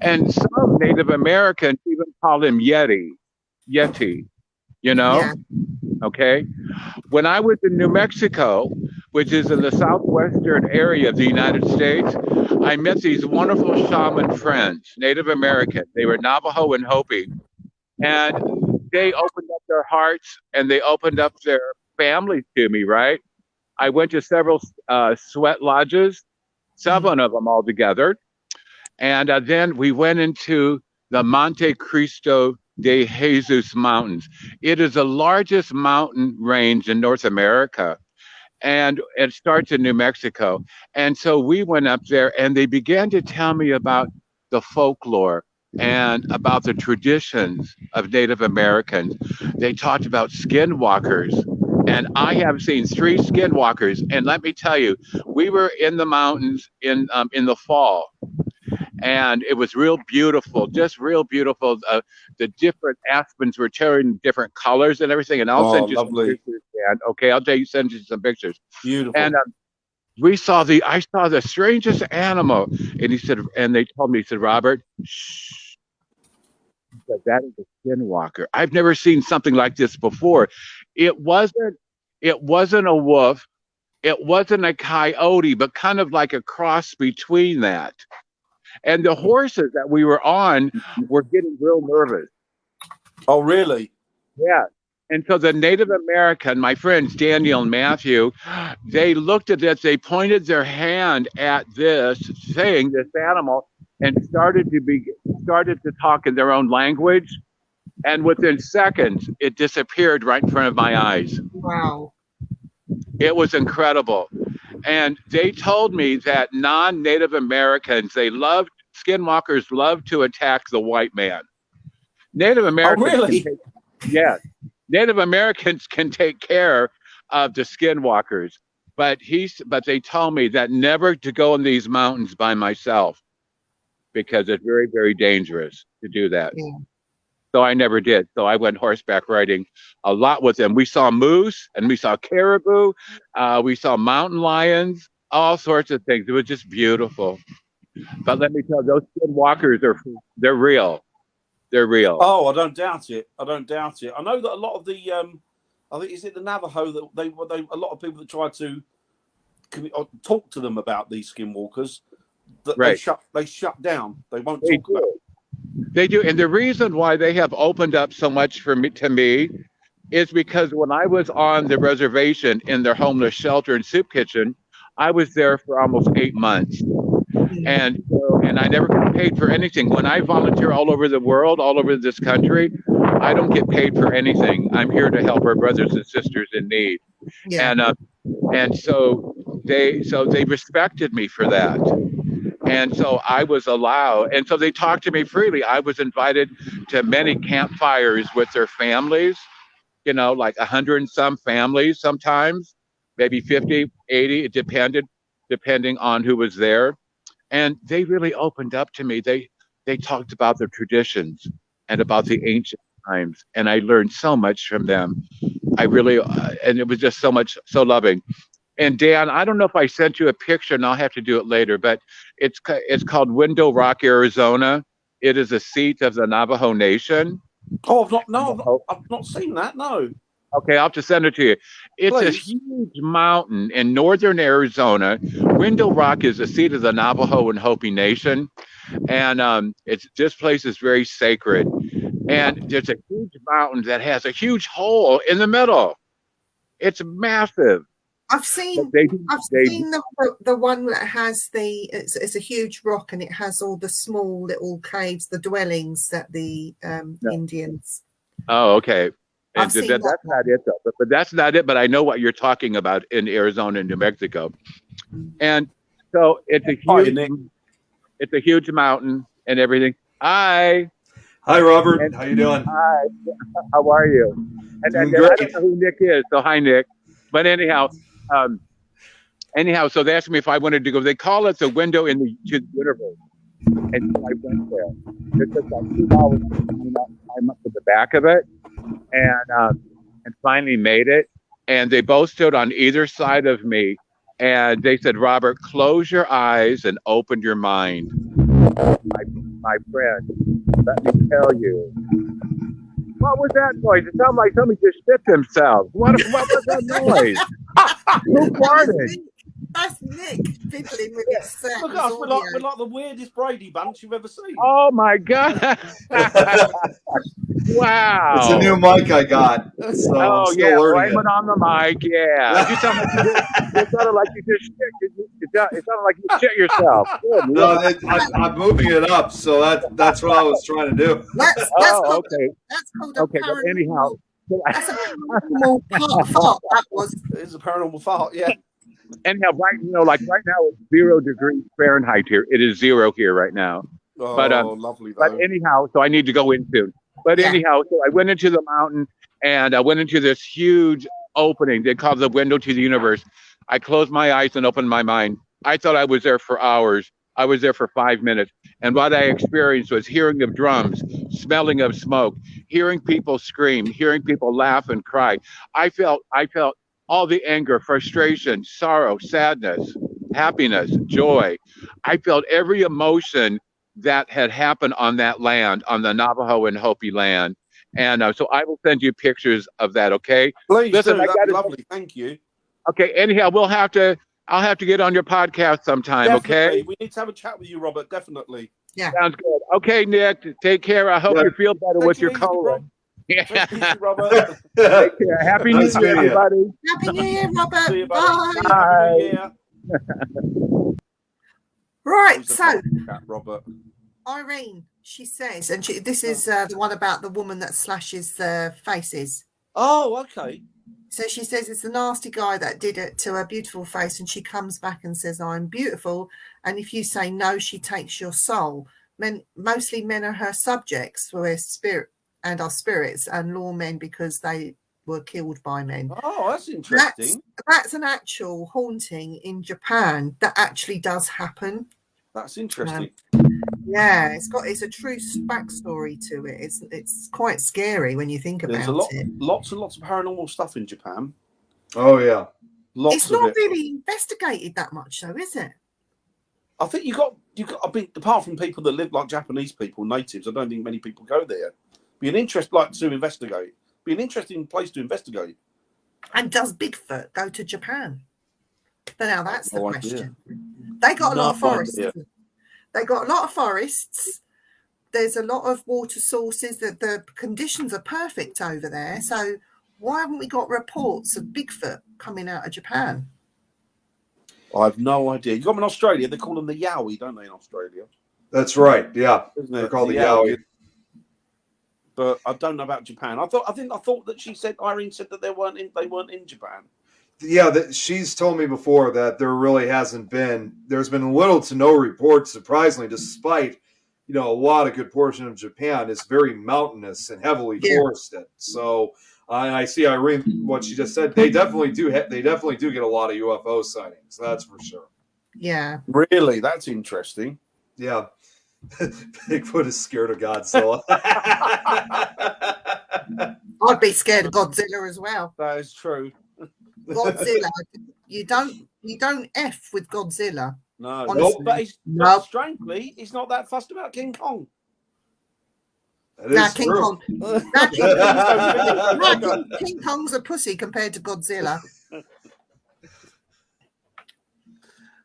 And some Native Americans even call him Yeti, you know? Yeah. Okay. When I was in New Mexico, which is in the southwestern area of the United States, I met these wonderful shaman friends, Native American. They were Navajo and Hopi. And they opened up their hearts and they opened up their families to me, right? I went to several sweat lodges, 7 of them altogether. And then we went into the Monte Cristo de Jesus Mountains. It is the largest mountain range in North America. And it starts in New Mexico. And so we went up there and they began to tell me about the folklore and about the traditions of Native Americans. They talked about skinwalkers. And I have seen 3 skinwalkers. And let me tell you, we were in the mountains in the fall. And it was real beautiful, just real beautiful. The different aspens were tearing different colors and everything. And I'll send you some pictures, Dan. Okay, send you some pictures. Beautiful. And I saw the strangest animal. And he said, and they told me, he said, Robert, shh. He said, that is a skinwalker. I've never seen something like this before. It wasn't a wolf. It wasn't a coyote, but kind of like a cross between that. And the horses that we were on were getting real nervous. Oh, really? Yeah. And so the Native American, my friends Daniel and Matthew, they looked at this, they pointed their hand at this thing, this animal, and started to talk in their own language. And within seconds, it disappeared right in front of my eyes. Wow. It was incredible. And they told me that non-Native Americans, skinwalkers love to attack the white man. Native Americans, really? Native Americans can take care of the skinwalkers, but they told me that never to go in these mountains by myself because it's very, very dangerous to do that. Yeah. So I never did. So I went horseback riding a lot with them. We saw moose and we saw caribou. We saw mountain lions, all sorts of things. It was just beautiful. But let me tell you, those skinwalkers they're real. they're real. Oh, I don't doubt it. I don't doubt it. I know that a lot of the, I think is it the Navajo that they a lot of people that try to talk to them about these skinwalkers, that Right. they shut down. They won't They talk about it. They do, and the reason why they have opened up so much to me is because when I was on the reservation in their homeless shelter and soup kitchen, I was there for almost 8 months, and I never got paid for anything. When I volunteer all over the world, all over this country, I don't get paid for anything. I'm here to help our brothers and sisters in need, and so they respected me for that. And so I was allowed, and so they talked to me freely. I was invited to many campfires with their families, like 100 and some families sometimes, maybe 50, 80, it depending on who was there. And they really opened up to me. They talked about their traditions and about the ancient times, and I learned so much from them. I really, and it was just so loving. And Dan, I don't know if I sent you a picture, and I'll have to do it later, but it's called Window Rock, Arizona. It is a seat of the Navajo Nation. Oh, I've not seen that. No. Okay, I'll have to send it to you. It's Please. a huge mountain in northern Arizona. Window Rock is the seat of the Navajo and Hopi Nation, and this place is very sacred. And there's a huge mountain that has a huge hole in the middle. It's massive. I've seen the one that has it's a huge rock, and it has all the small little caves, the dwellings that the Indians. Oh, okay. And I've seen that's not it though. But that's not it. But I know what you're talking about in Arizona and New Mexico. And so it's a huge mountain and everything. Hi, Robert. How you doing? Hi. How are you? And I don't know who Nick is. So hi, Nick. But anyhow, so they asked me if I wanted to go. They call it the window to the universe. And so I went there. It took about 2 hours to climb up to the back of it, and finally made it. And they both stood on either side of me, and they said, "Robert, close your eyes and open your mind." My friend, let me tell you. What was that noise? It sounded like somebody just shit themselves. What was that noise? Who farted? That's Nick fiddling with his set. Look at us, we're like the weirdest Brady bunch you've ever seen. Oh my God. Wow. It's a new mic I got. So I'm still learning blame it on the mic. Yeah. You sound like you just shit. It sounded like you shit yourself. Good. No, I'm moving it up, so that's what I was trying to do. That's called a okay, but anyhow. That's a paranormal fart. That was. It is a paranormal fart, yeah. Anyhow, right now it's 0 degrees Fahrenheit here. It is 0 here right now. Oh, but lovely though. But anyhow, so I need to go in soon. But anyhow, so I went into the mountain, and I went into this huge opening. They call it the window to the universe. I closed my eyes and opened my mind. I thought I was there for hours. I was there for 5 minutes. And what I experienced was hearing of drums, smelling of smoke, hearing people scream, hearing people laugh and cry. I felt all the anger, frustration, sorrow, sadness, happiness, joy. I felt every emotion that had happened on that land, on the Navajo and Hopi land. And so I will send you pictures of that, okay? Please do. That'd be lovely. Thank you. Okay, anyhow, I'll have to get on your podcast sometime, Definitely. okay? We need to have a chat with you, Robert, definitely. Yeah. Sounds good. Okay, Nick, take care. I hope you feel better with your colon. Thank you, Robert. Take care. Happy New Year, everybody. Happy New Year, Robert. See you, Bye. Bye. Right, so Robert. Irene, she says, and this is the one about the woman that slashes the faces. Oh, okay. So she says it's the nasty guy that did it to her beautiful face, and she comes back and says, "I'm beautiful." And if you say no, she takes your soul. Mostly men are her subjects, we're spirit and are spirits and lawmen because they were killed by men. Oh, that's interesting. That's an actual haunting in Japan that actually does happen. That's interesting. Yeah, it's a true backstory to it. It's quite scary when you think about it. Lots and lots of paranormal stuff in Japan. Oh yeah, it's not really investigated that much, though, is it? I think you got. I mean, apart from people that live like Japanese people, natives, I don't think many people go there. Be an interest like to investigate. Be an interesting place to investigate. And does Bigfoot go to Japan? But now that's the No question. They got a lot of forests. idea. They got a lot of forests. There's a lot of water sources. That the conditions are perfect over there. So why haven't we got reports of Bigfoot coming out of Japan? I have no idea. You got them in Australia. They call them the Yowie, don't they? In Australia, That's right. Yeah, isn't they're it? called the Yowie. Yowie. But I don't know about Japan. I thought that she said Irene said that they weren't in Japan. Yeah, she's told me before that there really hasn't been. There's been little to no reports, surprisingly, despite a lot of good portion of Japan is very mountainous and heavily forested. So, and I see Irene what she just said. They definitely do. They definitely do get a lot of UFO sightings. That's for sure. Yeah. Really, that's interesting. Yeah. Bigfoot is scared of Godzilla. I'd be scared of Godzilla as well. That is true. Godzilla, you don't F with Godzilla. No, Honestly. but strangely, he's not that fussed about King Kong. King Kong. King Kong's a pussy compared to Godzilla.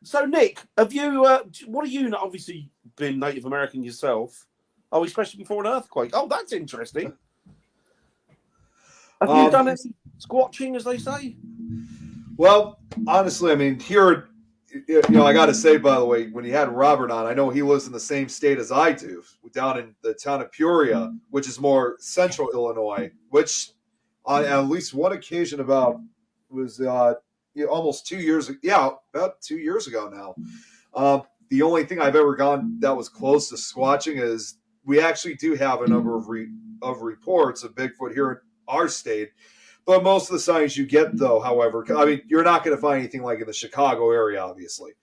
So, Nick, have you? What are you? Obviously, been Native American yourself. Oh, especially before an earthquake. Oh, that's interesting. Have you done any squatching, as they say? Well, honestly, I mean, here, I got to say, by the way, when you had Robert on, I know he lives in the same state as I do, down in the town of Peoria, which is more central Illinois, which on at least one occasion was almost 2 years, about 2 years ago now. The only thing I've ever gone that was close to squatching is we actually do have a number of reports of Bigfoot here in our state. But most of the sightings you get, though, however, I mean, you're not going to find anything like in the Chicago area, obviously.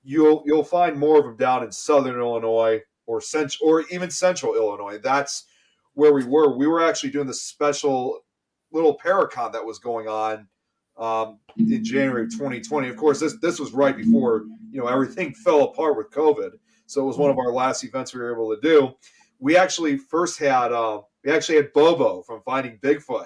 You'll find more of them down in southern Illinois or even central Illinois. That's where we were. We were actually doing this special little Paracon that was going on in January of 2020. Of course, this was right before everything fell apart with COVID. So it was one of our last events we were able to do. We actually had Bobo from Finding Bigfoot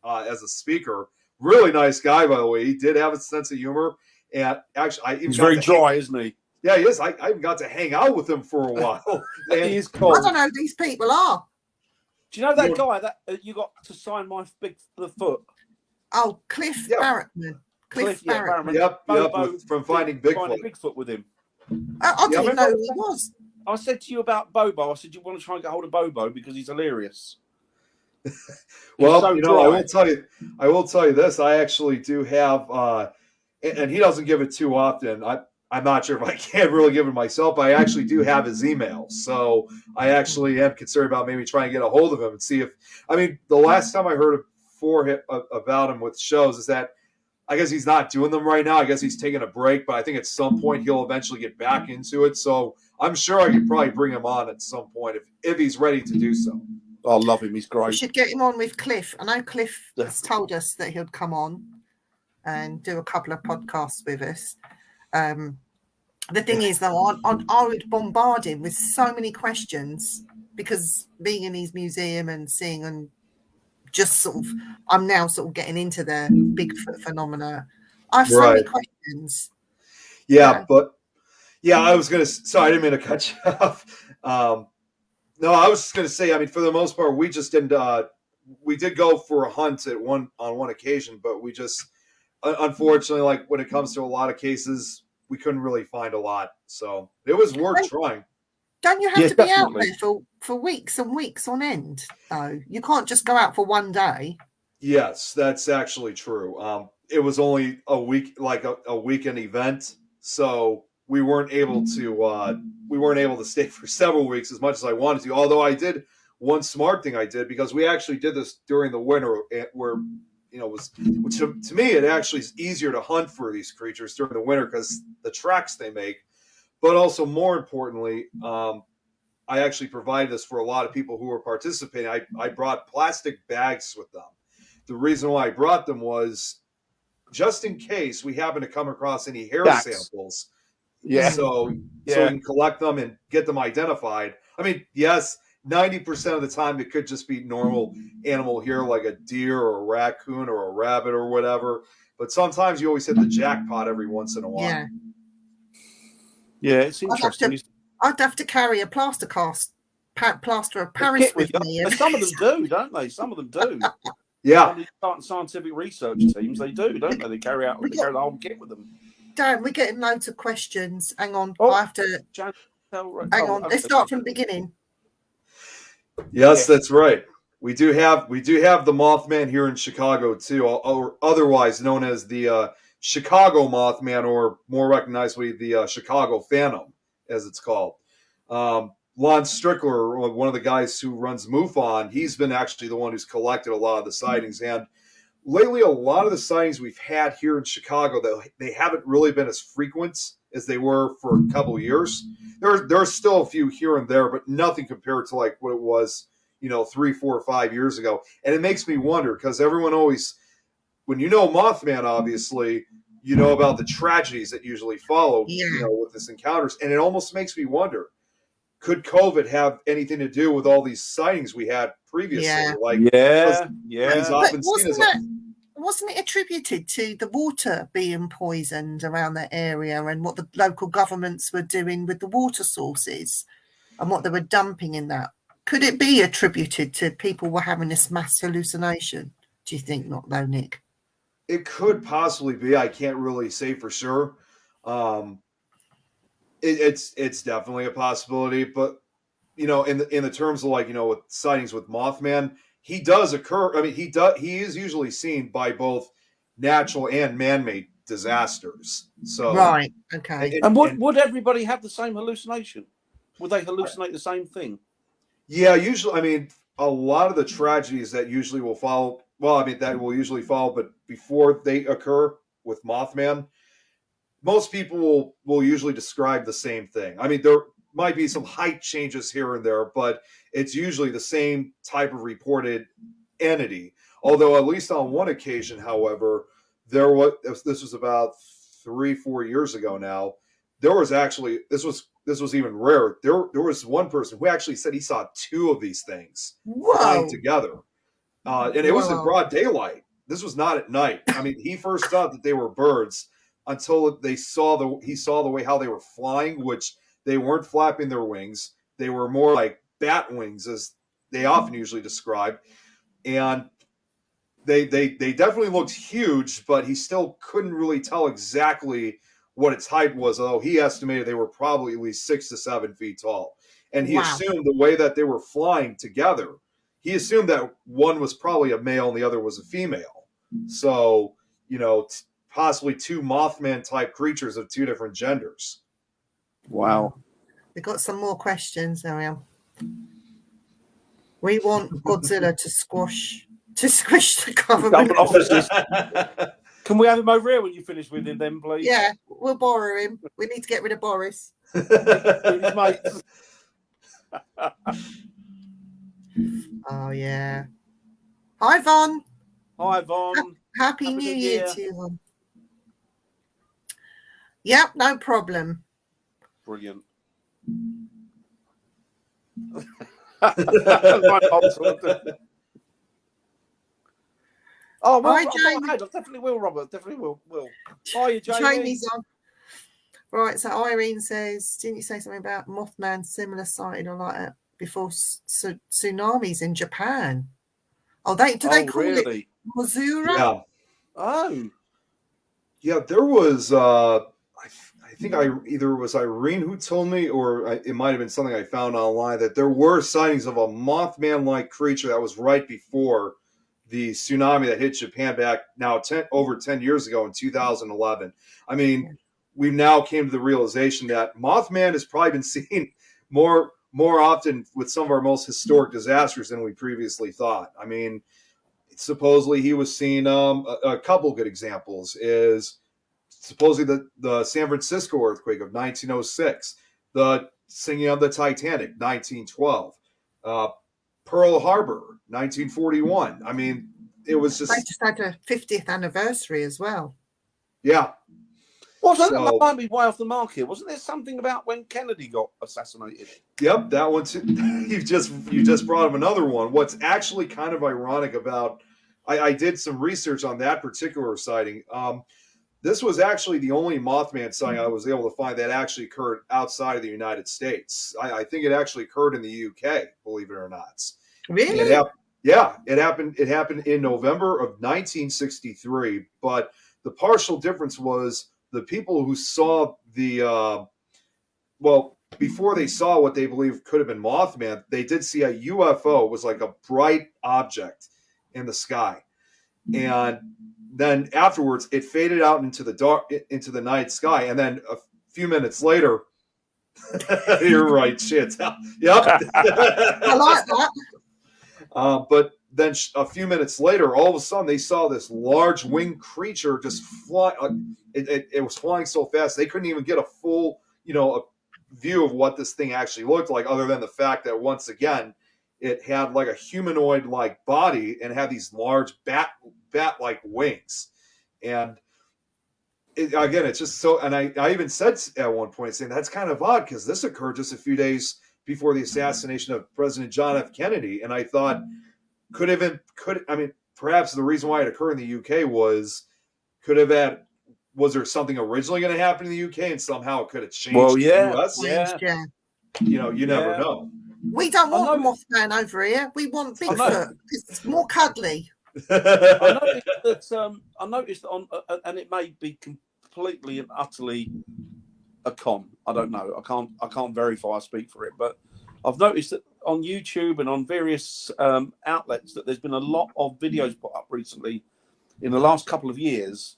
as a speaker. Really nice guy, by the way. He did have a sense of humor, and actually, he's very dry, isn't he? Yeah, he is. I even got to hang out with him for a while. He is cool. I don't know who these people are. Do you know that guy that you got to sign the foot? Oh, Cliff Barrettman. Cliff Barrettman. Yep, from Finding Bigfoot. Finding Bigfoot with him. I didn't know who he was. I said to you about Bobo. I said you want to try and get hold of Bobo because he's hilarious. Well, so I will tell you this. I actually do have, and he doesn't give it too often. I'm not sure if I can really give it myself, but I actually do have his email. So I actually am concerned about maybe trying to get a hold of him and see the last time I heard about him with shows is that I guess he's not doing them right now. I guess he's taking a break, but I think at some point he'll eventually get back into it. So I'm sure I could probably bring him on at some point if he's ready to do so. I love him. He's great. We should get him on with Cliff. I know Cliff has told us that he'll come on and do a couple of podcasts with us. The thing is, though, I would bombard him with so many questions because being in his museum and seeing and just I'm now sort of getting into the Bigfoot phenomena. I have so many questions. Yeah, but I was going to, sorry, I didn't mean to cut you off. No, I was just going to say, I mean, for the most part, we just didn't, we did go for a hunt on one occasion, but we just, unfortunately, like when it comes to a lot of cases, we couldn't really find a lot. So it was worth trying. Don't you have to be out there for weeks and weeks on end, though? You can't just go out for one day. Yes, that's actually true. It was only a week, like a weekend event. So we weren't able to stay for several weeks as much as I wanted to. Although I did one smart thing I did, because we actually did this during the winter, where which to me it actually is easier to hunt for these creatures during the winter because the tracks they make. But also more importantly, I actually provided this for a lot of people who were participating. I brought plastic bags with them. The reason why I brought them was just in case we happen to come across any hair samples. Yeah. So Yeah. we can collect them and get them identified. I mean, yes, 90% of the time it could just be normal animal here, like a deer or a raccoon or a rabbit or whatever. But sometimes you always hit the jackpot every once in a while. Yeah. Yeah, it's interesting. I'd have to carry a plaster of Paris Get with me. And some of them do, don't they? Some of them do. Yeah. Some of these scientific research teams, they do, don't they? They carry the whole kit with them. Dan, we're getting loads of questions. Hang on. Oh, I have to hang on. Let's start from the beginning. Yes, that's right. We do have the Mothman here in Chicago too, or otherwise known as the Chicago Mothman, or more recognizably the Chicago Phantom, as it's called. Lon Strickler, one of the guys who runs MUFON, he's been actually the one who's collected a lot of the sightings. And lately, a lot of the sightings we've had here in Chicago, they haven't really been as frequent as they were for a couple of years. There's still a few here and there, but nothing compared to like what it was, 3, 4, 5 years ago. And it makes me wonder, because everyone always, when you know Mothman, obviously, you know about the tragedies that usually follow, with this encounters. And it almost makes me wonder, could COVID have anything to do with all these sightings we had previously? Wasn't it attributed to the water being poisoned around that area and what the local governments were doing with the water sources and what they were dumping in that? Could it be attributed to people were having this mass hallucination? Do you think not, though, Nick? It could possibly be. I can't really say for sure. It's definitely a possibility, but in the terms of with sightings with Mothman, he does occur. I mean, he is usually seen by both natural and man-made disasters. So right, okay. And would everybody have the same hallucination? Would they hallucinate the same thing? Yeah, usually. I mean, a lot of the tragedies that usually will follow. Well, I mean, that will usually follow, but before they occur with Mothman, most people will usually describe the same thing. I mean, there might be some height changes here and there, but it's usually the same type of reported entity. Although, at least on one occasion, however, this was about 3-4 years ago now. There was actually this was even rare. There was one person who actually said he saw 2 of these things flying together, and it was in broad daylight. This was not at night. I mean, he first thought that they were birds until he saw the way how they were flying, which they weren't flapping their wings. They were more like bat wings, as they often usually describe. And they definitely looked huge, but he still couldn't really tell exactly what its height was, although he estimated they were probably at least 6 to 7 feet tall. And he assumed the way that they were flying together, he assumed that one was probably a male and the other was a female. So, possibly 2 Mothman type creatures of 2 different genders. Wow. We've got some more questions, Ariel. We want Godzilla to squish the government offices. Can we have him over here when you finish with him then, please? Yeah, we'll borrow him. We need to get rid of Boris. His mates. Oh, yeah. Hi, Von. Hi, Von. Happy New Year to you, Von. Yep, no problem. Brilliant. Oh, well, hi, Jamie. I definitely will, Robert. Definitely will. Hi, Jamie. Jamie's on. Right, so Irene says, didn't you say something about Mothman similar sighting or like that before tsunamis in Japan? Oh, they call it Mozura? Yeah. Oh. Yeah, there was I think either it was Irene who told me, or it might have been something I found online, that there were sightings of a Mothman-like creature that was right before the tsunami that hit Japan back now over 10 years ago in 2011. I mean, we now came to the realization that Mothman has probably been seen more often with some of our most historic disasters than we previously thought. I mean, supposedly he was seen. A couple good examples is supposedly the San Francisco earthquake of 1906, the sinking of the Titanic, 1912, Pearl Harbor, 1941. I mean, it was just... They just had a 50th anniversary as well. Yeah. Wasn't So- that might be way off the mark here? Wasn't there something about when Kennedy got assassinated? Yep, that one too. You just brought up another one. What's actually kind of ironic about, I did some research on that particular sighting. This was actually the only Mothman sighting I was able to find that actually occurred outside of the United States. I think it actually occurred in the UK, believe it or not. Really? It happened. Yeah, it happened. It happened in November of 1963. But the partial difference was the people who saw the before they saw what they believe could have been Mothman, they did see a UFO. It was like a bright object in the sky, and then afterwards it faded out into the dark, into the night sky, and then a few minutes later, you're right, shit, yep. I like that. But then a few minutes later, all of a sudden they saw this large winged creature just fly. It was flying so fast they couldn't even get a full, a view of what this thing actually looked like, other than the fact that once again it had like a humanoid like body and had these large bat like wings. And again, it's just so, and I even said at one point saying that's kind of odd because this occurred just a few days before the assassination of President John F. Kennedy. And I thought perhaps the reason why it occurred in the UK was there something originally going to happen in the UK and somehow it could have changed the US? Yeah. You never know. We don't want Mothman over here. We want Bigfoot. It's more cuddly. I noticed that on, and it may be completely and utterly a con. I don't know. I can't verify. I speak for it, but I've noticed that on YouTube and on various outlets that there's been a lot of videos put up recently in the last couple of years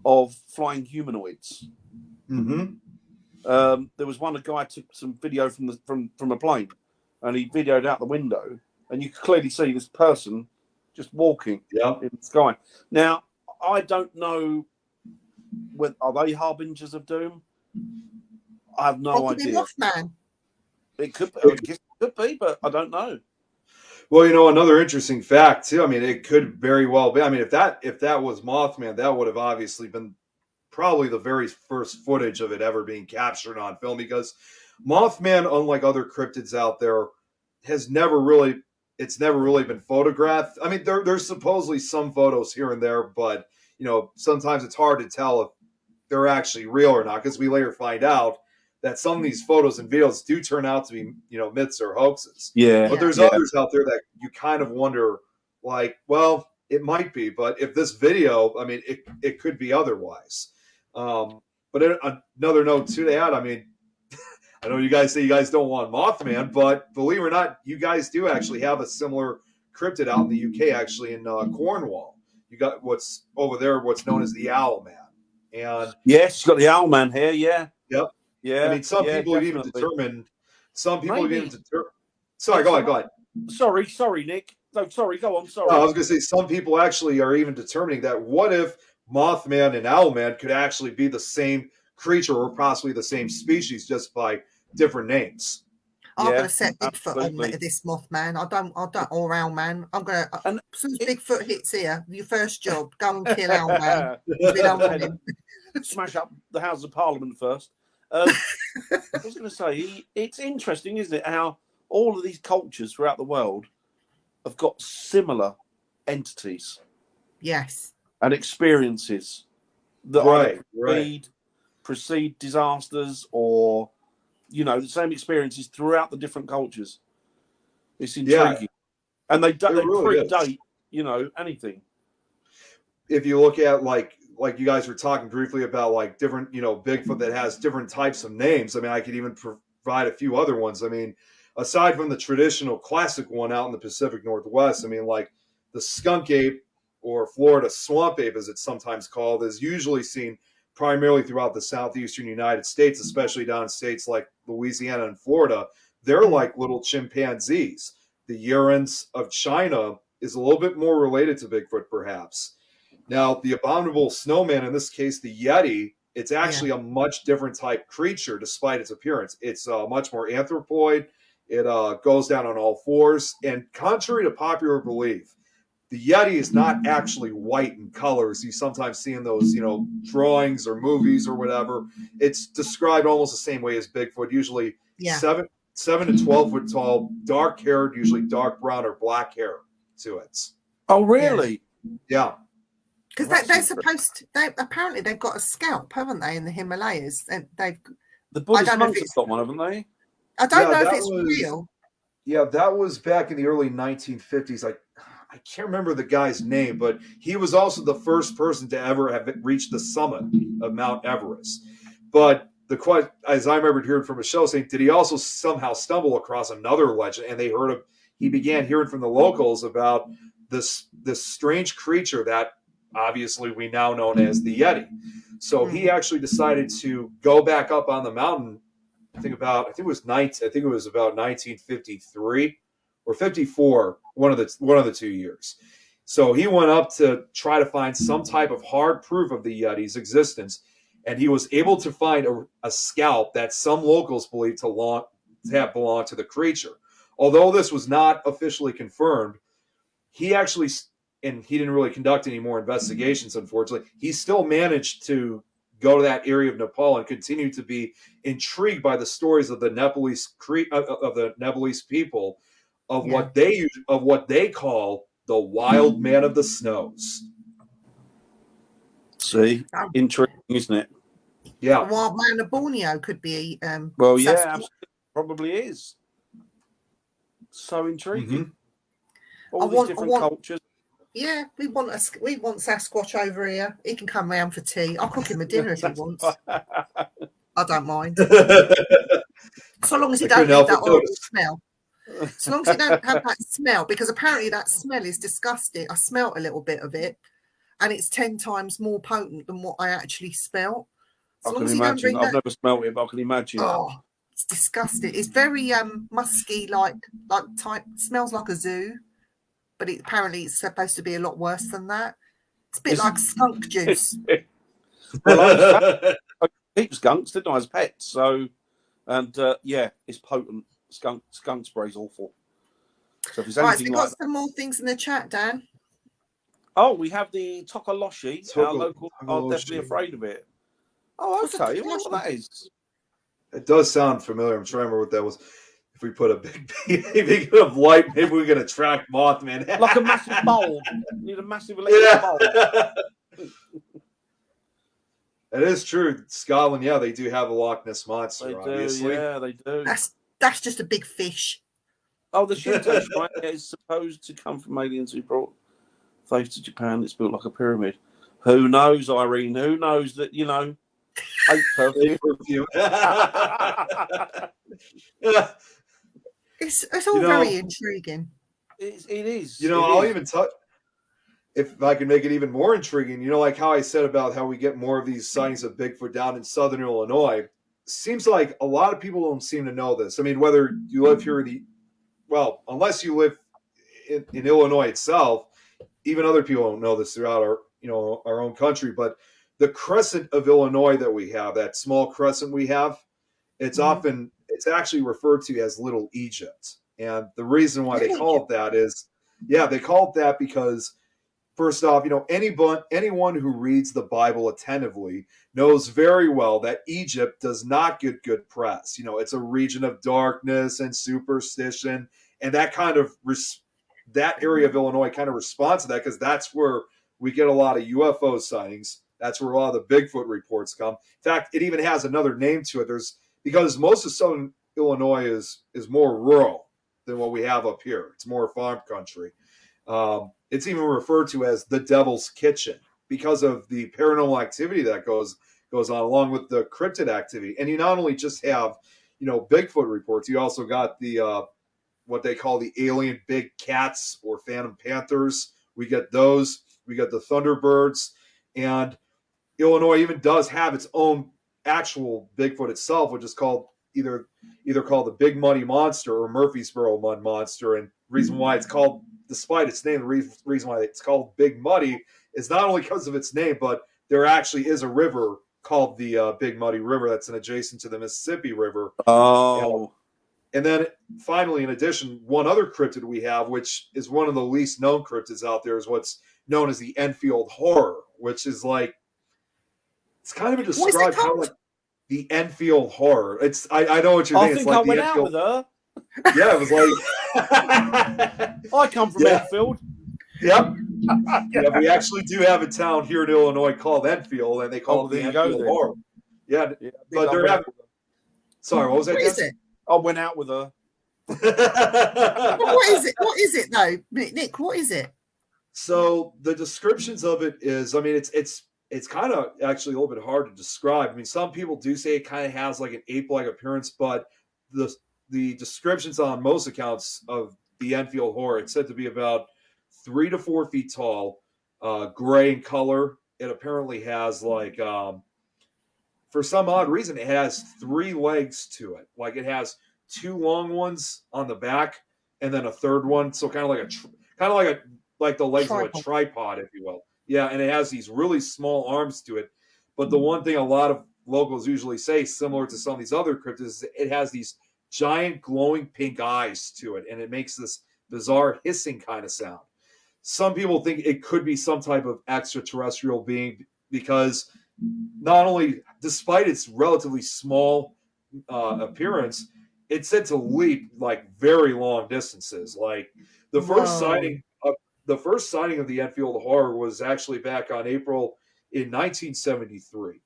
of flying humanoids. Mm-hmm. There was a guy took some video from a plane, and he videoed out the window, and you could clearly see this person just walking in the sky. Now, I don't know are they harbingers of doom? I have no idea. Mothman. It could be, I guess it could be, but I don't know. Well, another interesting fact too. I mean, it could very well be. I mean, if that was Mothman, that would have obviously been probably the very first footage of it ever being captured on film, because Mothman, unlike other cryptids out there, has never really been photographed. I mean, there's supposedly some photos here and there, but sometimes it's hard to tell if they're actually real or not, because we later find out that some of these photos and videos do turn out to be, myths or hoaxes. Yeah. But there's others out there that you kind of wonder, like, well, it might be, but if this video, I mean, it could be otherwise. But another note to that, I mean, I know you guys say you guys don't want Mothman, but believe it or not, you guys do actually have a similar cryptid out in the UK, actually in Cornwall. You got what's known as the Owl Man. And yes, you got the Owl Man here, yeah. Yep. Yeah. I mean, some people have even determined. Sorry, go ahead. Sorry, Nick. No, sorry, go on. Sorry. I was going to say some people actually are even determining that what if Mothman and Owlman could actually be the same creature or possibly the same species, just by different names. I'm going to set Bigfoot on this Mothman. I don't, or Owlman. I'm going to, as soon as Bigfoot hits here, your first job, go and kill Owlman. We don't want him. Smash up the House of Parliament first. I was going to say, it's interesting, isn't it, how all of these cultures throughout the world have got similar entities. Yes. And experiences that precede disasters, or the same experiences throughout the different cultures. It's intriguing, and they really predate anything. If you look at like you guys were talking briefly about, like, different Bigfoot that has different types of names. I mean, I could even provide a few other ones. I mean, aside from the traditional classic one out in the Pacific Northwest, I mean, like the skunk ape, or Florida swamp ape, as it's sometimes called, is usually seen primarily throughout the southeastern United States, especially down in states like Louisiana and Florida. They're like little chimpanzees. The Urans of China is a little bit more related to Bigfoot, perhaps. Now, the abominable snowman, in this case, the Yeti, it's actually a much different type creature, despite its appearance. It's much more anthropoid. It goes down on all fours. And contrary to popular belief, the Yeti is not actually white in colors. You sometimes see in those, drawings or movies or whatever. It's described almost the same way as Bigfoot, usually Yeah. 7 to 12 foot tall, dark haired, usually dark brown or black hair to it. Oh, really? Yeah. Because Well, they're supposed to, apparently they've got a scalp, haven't they, in the Himalayas? And The Buddhist don't know if monks have it's- got one, haven't they? I don't know if that it's was- real. Yeah, that was back in the early 1950s. I can't remember the guy's name, but he was also the first person to ever have reached the summit of Mount Everest. But the question, as I remember hearing from Michelle saying, did he also somehow stumble across another legend? And he began hearing from the locals about this strange creature that obviously we now know as the Yeti. So he actually decided to go back up on the mountain. I think it was about 1953 or 54, one of the 2 years. So he went up to try to find some type of hard proof of the Yeti's existence, and he was able to find a scalp that some locals believe to have belonged to the creature. Although this was not officially confirmed, he actually, and he didn't really conduct any more investigations, unfortunately, he still managed to go to that area of Nepal and continue to be intrigued by the stories of the Nepalese people of what they call the wild man of the snows. See, intriguing, isn't it? Yeah. The wild man of Borneo could be. Well, yeah, Sasquatch. absolutely, probably is. So intriguing. Mhm. All these different cultures. Yeah, we want Sasquatch over here. He can come round for tea. I'll cook him a dinner if he wants. I don't mind. So long as he don't have that horrible smell. So long as he don't have that smell, because apparently that smell is disgusting. I smelt a little bit of it, and it's 10 times more potent than what I actually smelt. I can imagine. I've never smelt it, but I can imagine. Oh, it's disgusting. It's very musky, like type. Smells like a zoo, but apparently it's supposed to be a lot worse than that. It's a bit like skunk juice. Well, I keep skunks, didn't I, as pets? So, and yeah, it's potent. Skunk spray's awful. So if there's Right, so anything we've like got some more things in the chat, Dan. oh, we have the Tokoloshi. Our locals are definitely afraid of it. Oh, okay. I wonder what that is. It does sound familiar. I'm trying to remember what that was. If we put a big of light, maybe we can attract Mothman. Like a massive bulb. You need a massive electric bulb. It is true. Scotland, yeah, they do have a Loch Ness monster, They do, obviously. yeah, they do. That's just a big fish. Oh, the Shinto shrine is supposed to come from aliens who brought faith to Japan. It's built like a pyramid. Who knows, Irene? Who knows that, hate perfume. It's all very intriguing. It is. I'll even touch. If I can make it even more intriguing, like how I said about how we get more of these sightings of Bigfoot down in southern Illinois. Seems like a lot of people don't seem to know this. I mean, whether you live here unless you live in Illinois itself, even other people don't know this throughout our own country. But the crescent of Illinois that we have, that small crescent we have, it's actually referred to as Little Egypt. And the reason why they call it that is, they call it that because, first off, anyone who reads the Bible attentively knows very well that Egypt does not get good press. It's a region of darkness and superstition, and that kind of that area of Illinois kind of responds to that because that's where we get a lot of UFO sightings. That's where a lot of the Bigfoot reports come. In fact, it even has another name to it. Because most of southern Illinois is more rural than what we have up here. It's more farm country. It's even referred to as the Devil's Kitchen because of the paranormal activity that goes on, along with the cryptid activity. And you not only just have, Bigfoot reports, you also got the what they call the alien big cats or phantom panthers. We get those. We get the Thunderbirds. And Illinois even does have its own actual Bigfoot itself, which is called either called the Big Muddy Monster or Murfreesboro Mud Monster. And reason why it's called, despite its name, the reason why it's called Big Muddy is not only because of its name, but there actually is a river called the Big Muddy River that's adjacent to the Mississippi River. Oh. And then finally, in addition, one other cryptid we have, which is one of the least known cryptids out there, is what's known as the Enfield Horror, which is like, it's kind of What is it described kind of called? like the Enfield Horror. It's I know what you're I thinking. It's think like I the went out Enfield. with her. Yeah, it was like. I come from Yeah. Enfield. Yep. Yeah, we actually do have a town here in Illinois called Enfield, and they call Oh, it the there you go Enfield then. Horror. Yeah, Yeah, but they're having. Sorry, what was that? What is it? I went out with her. What is it? What is it though, Nick? What is it? So the descriptions of it is, I mean, it's kind of actually a little bit hard to describe. I mean, some people do say it kind of has like an ape-like appearance, but the descriptions on most accounts of the Enfield Horror, it's said to be about 3 to 4 feet tall, gray in color. It apparently has like, for some odd reason, it has 3 legs to it. Like it has 2 long ones on the back, and then a third one. So kind of like the legs of a tripod, if you will. Yeah, and it has these really small arms to it. But the one thing a lot of locals usually say, similar to some of these other cryptids, is it has these giant glowing pink eyes to it, and it makes this bizarre hissing kind of sound. Some people think it could be some type of extraterrestrial being because not only, despite its relatively small appearance, it's said to leap like very long distances. Like the first sighting of the Enfield Horror was actually back on April in 1973.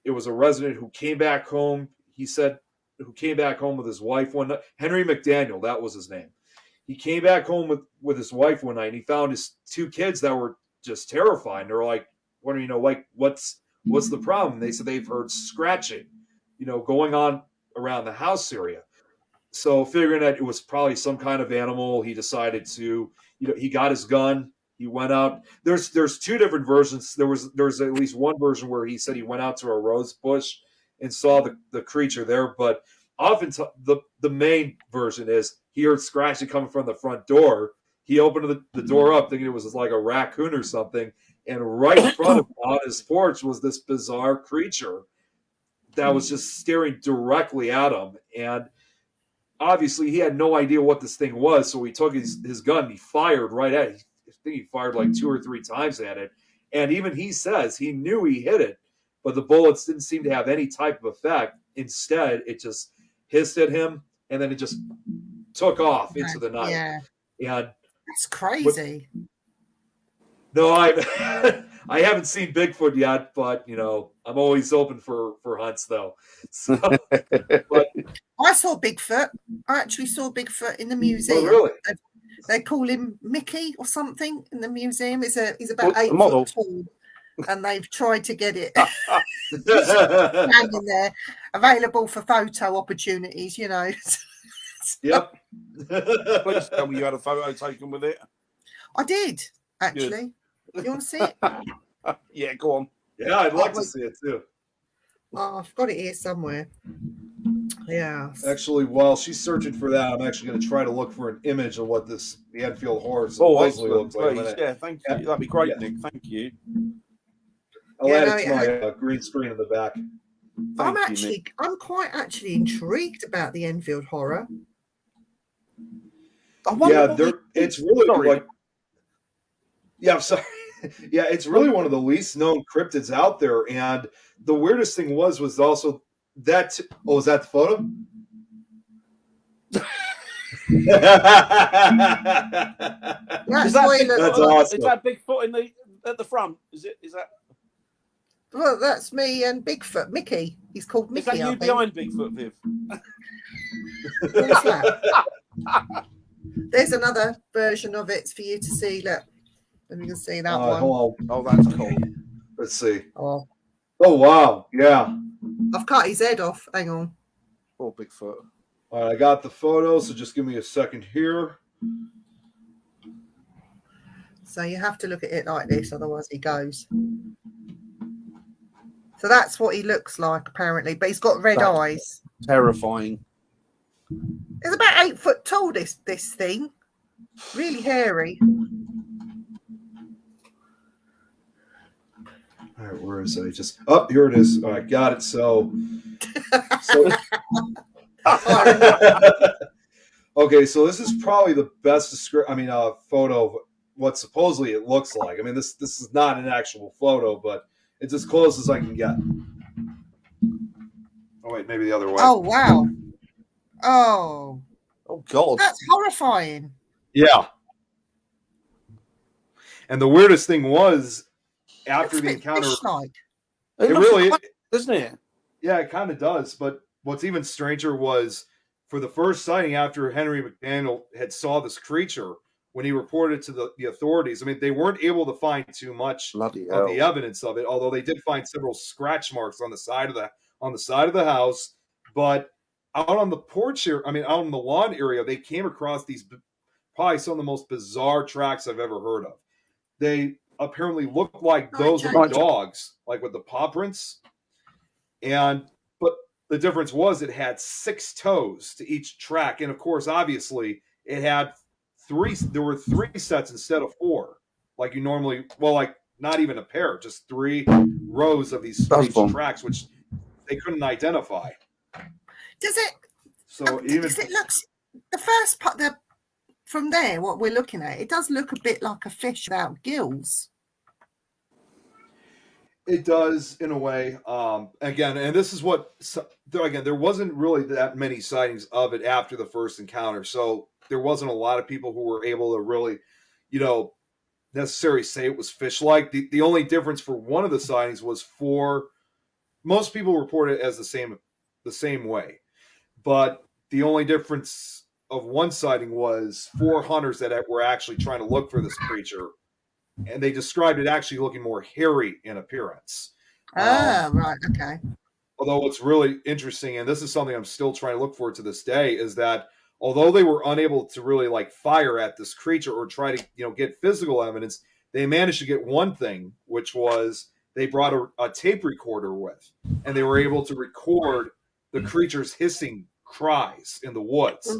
It was a resident who came back home. He said, who came back home with his wife one night. Henry McDaniel, that was his name. He came back home with his wife one night, and he found his 2 kids that were just terrified. And they're like, "What like what's the problem?" And they said they've heard scratching, going on around the house area. So figuring that it was probably some kind of animal, he decided to, he got his gun. He went out. There's 2 different versions. There's at least one version where he said he went out to a rose bush and saw the creature there. But often the main version is he heard scratching coming from the front door. He opened the door up thinking it was like a raccoon or something. And right in front of him on his porch was this bizarre creature that was just staring directly at him. And obviously he had no idea what this thing was. So he took his gun and he fired right at it. I think he fired like 2 or 3 times at it. And even he says he knew he hit it, but the bullets didn't seem to have any type of effect. Instead, it just hissed at him, and then it just took off into the night. Yeah. And that's crazy. No, I haven't seen Bigfoot yet, but I'm always open for hunts though. So, but I saw Bigfoot. I actually saw Bigfoot in the museum. Oh, really? They call him Mickey or something in the museum. He's about 8 foot tall, and they've tried to get it hanging there, available for photo opportunities. Yep. Please tell me you had a photo taken with it. I did actually. You want to see it? Yeah, go on. Yeah, I'd like to see it too. Oh, I've got it here somewhere. Yeah. Actually, while she's searching for that, I'm actually going to try to look for an image of what the Enfield Horror supposedly looks like. Yeah, thank you. That'd be great, Nick. Thank you. I'll add it to my green screen in the back. I'm quite actually intrigued about the Enfield Horror. It's really like. Yeah, I'm sorry. Yeah, it's really one of the least known cryptids out there, and the weirdest thing was also that. Oh, is that the photo? That's awesome. Is that Bigfoot at the front? Is that? Well, that's me and Bigfoot, Mickey. He's called Mickey. Is that you behind Bigfoot, Viv? What's that? There's another version of it for you to see. Look. And you can see that one. Hold on. Oh, that's cool. Let's see. Oh, wow. Yeah. I've cut his head off. Hang on. Poor Bigfoot. All right, I got the photo, so just give me a second here. So you have to look at it like this, otherwise he goes. So that's what he looks like, apparently. But he's got red eyes. Terrifying. It's about 8 foot tall, this thing. Really hairy. All right, where is it? Here it is. All right, got it. So Okay, so this is probably the best photo of what supposedly it looks like. I mean, this is not an actual photo, but it's as close as I can get. Oh wait, maybe the other way. Oh wow! Oh, Oh God, that's horrifying. Yeah. And the weirdest thing was after the encounter, fish-like. it really, doesn't it? Yeah, it kind of does. But what's even stranger was for the first sighting after Henry McDaniel had saw this creature, when he reported it to the authorities, I mean, they weren't able to find too much of the evidence of it, although they did find several scratch marks on the side of the house. But out on the porch here, out on the lawn area, they came across these probably some of the most bizarre tracks I've ever heard of. They apparently look like those of the dogs, like with the paw prints. But the difference was it had 6 toes to each track. And of course, obviously, it had 3. There were 3 sets instead of 4. Like you normally, like not even a pair, just 3 rows of these tracks, which they couldn't identify. Does it? So because it looks, the first part, from there, what we're looking at, it does look a bit like a fish without gills. It does, in a way. Again, and this is what, again, there wasn't really that many sightings of it after the first encounter. So there wasn't a lot of people who were able to really, necessarily say it was fish-like. The only difference for one of the sightings was most people report it as the same way. But the only difference of one sighting was 4 hunters that were actually trying to look for this creature. And they described it actually looking more hairy in appearance. Right, okay. Although what's really interesting, and this is something I'm still trying to look for to this day, is that although they were unable to really fire at this creature or try to get physical evidence, they managed to get one thing, which was they brought a tape recorder with, and they were able to record the creature's hissing cries in the woods.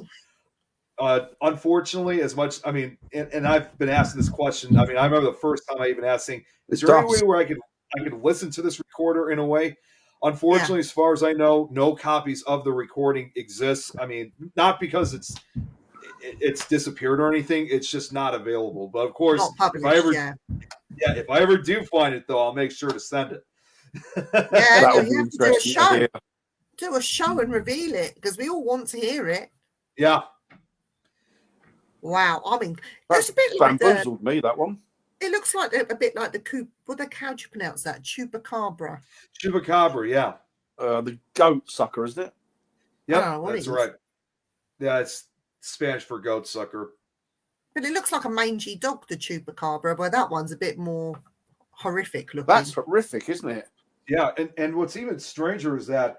Unfortunately, as much, and I've been asking this question. I remember the first time I even asked, saying, "Is there any way where I could listen to this recorder in a way?" Unfortunately, as far as I know, no copies of the recording exists. Not because it's disappeared or anything; it's just not available. But of course, if I ever do find it, though, I'll make sure to send it. That would be interesting. Do a show and reveal it, because we all want to hear it. Yeah. Wow, that's a bit bamboozled me, that one. It looks like a bit like how do you pronounce that? Chupacabra. Chupacabra, yeah. The goat sucker, isn't it? Yeah, that's right. Yeah, it's Spanish for goat sucker. But it looks like a mangy dog, the Chupacabra, but that one's a bit more horrific looking. That's horrific, isn't it? Yeah, and what's even stranger is that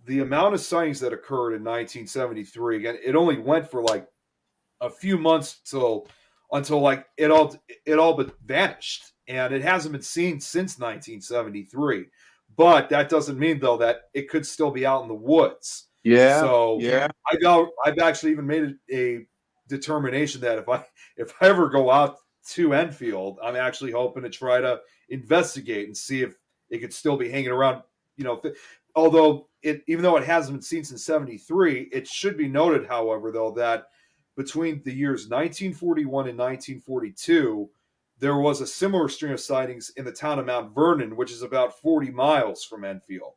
the amount of sightings that occurred in 1973, again, it only went for a few months until it all but vanished, and it hasn't been seen since 1973. But that doesn't mean, though, that it could still be out in the woods. Yeah. So yeah, I've actually even made a determination that if I ever go out to Enfield, I'm actually hoping to try to investigate and see if it could still be hanging around. Although even though it hasn't been seen since 73, it should be noted, however, though, that between the years 1941 and 1942, there was a similar string of sightings in the town of Mount Vernon, which is about 40 miles from Enfield.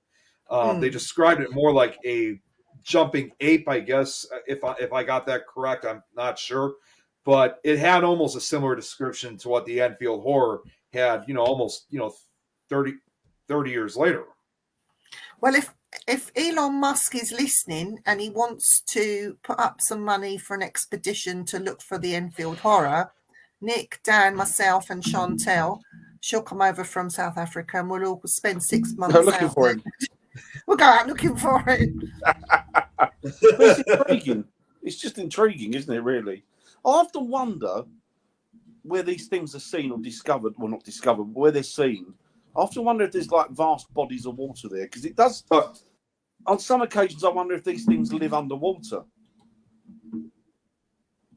They described it more like a jumping ape, I guess, if I got that correct. I'm not sure. But it had almost a similar description to what the Enfield horror had, almost 30 years later. Well, if Elon Musk is listening and he wants to put up some money for an expedition to look for the Enfield horror, Nick, Dan, myself, and Chantel, she'll come over from South Africa, and we'll all spend 6 months looking for it. We'll go out looking for it. It's intriguing. It's just intriguing, isn't it, really? I often wonder where these things are seen or discovered. Well, not discovered, but where they're seen. I often wonder if there's vast bodies of water there, because it does. On some occasions, I wonder if these things live underwater.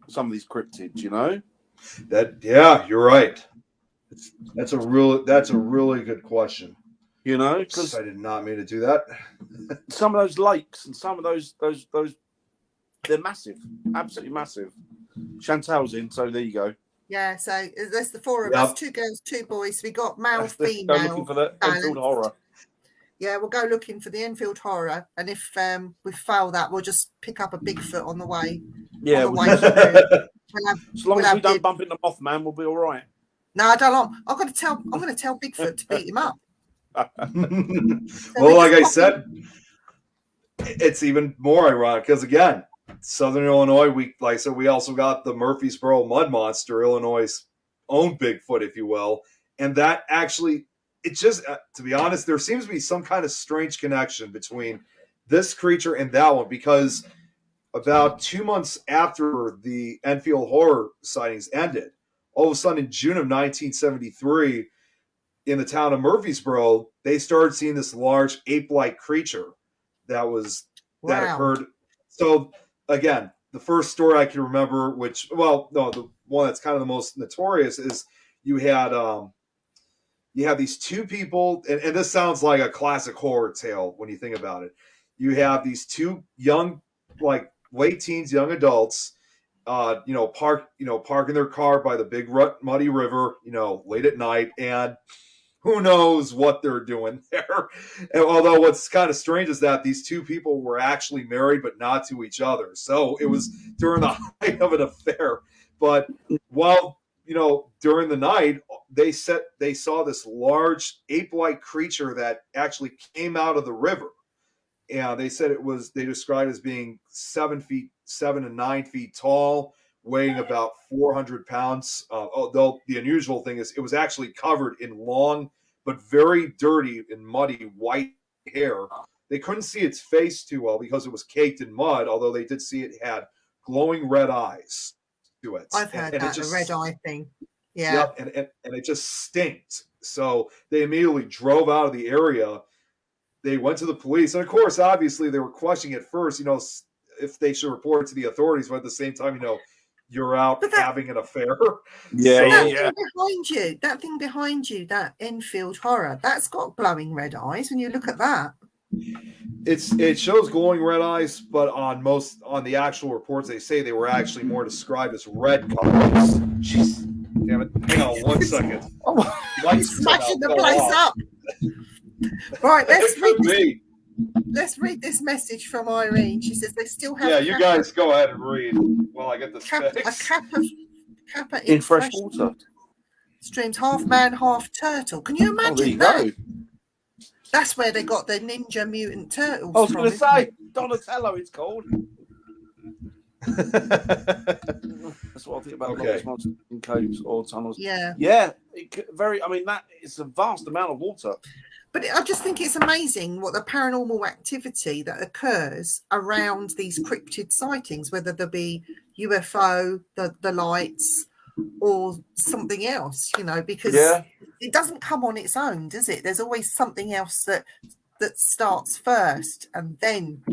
Some of these cryptids, Yeah, you're right. That's a really good question. You know, because I did not mean to do that. some of those lakes and some of those, they're massive, absolutely massive. Chantal's in, so there you go. Yeah, so there's the four of us, 2 girls, 2 boys. We got male, Go female. looking for the Enfield balanced. Horror. Yeah, we'll go looking for the Enfield Horror, and if we fail that, we'll just pick up a Bigfoot on the way. Yeah, on the way through. as long as we don't bump into Mothman, we'll be all right. No, I don't want. I'm going to tell Bigfoot to beat him up. Well, like I said, it's even more ironic because again, Southern Illinois, we also got the Murfreesboro Mud Monster, Illinois' own Bigfoot, if you will, and that actually, it just, to be honest, there seems to be some kind of strange connection between this creature and that one, because about 2 months after the Enfield Horror sightings ended, all of a sudden in June of 1973, in the town of Murfreesboro, they started seeing this large ape-like creature that occurred. So again, the first story I can remember, the one that's kind of the most notorious, is you had these 2 people, and this sounds like a classic horror tale when you think about it. You have these 2 young, like late teens, young adults, parking their car by the big muddy river, late at night, and who knows what they're doing there. And although what's kind of strange is that these 2 people were actually married, but not to each other. So it was during the height of an affair. But while, during the night, they saw this large ape-like creature that actually came out of the river. And they said they described it as being 7 to 9 feet tall, weighing about 400 pounds. Although the unusual thing is it was actually covered in long but very dirty and muddy white hair. They couldn't see its face too well because it was caked in mud, although they did see it had glowing red eyes to it. I've heard that, the red eye thing. Yeah. Yep, and it just stinked. So they immediately drove out of the area. They went to the police. And, of course, obviously they were questioning at first, if they should report it to the authorities, but at the same time, you're out having an affair. That thing behind you, that Enfield Horror, that's got glowing red eyes when you look at that. It shows glowing red eyes, but on the actual reports, they say they were actually more described as red colors. Jeez, damn it! Hang on 1 second. Lights smashing the place up. Right, let's read this message from Irene. She says they still have. Yeah, you guys go ahead and read while I get this fixed. A kappa in fresh water. Streams half man, half turtle. Can you imagine that? Go. That's where they got the Ninja Mutant Turtles. I was going to say Donatello. It's called. That's what I think about Loch Monsters in caves or tunnels. Yeah. That is a vast amount of water. But I just think it's amazing what the paranormal activity that occurs around these cryptid sightings, whether there be UFO, the lights, or something else, because it doesn't come on its own, does it? There's always something else that starts first, and then.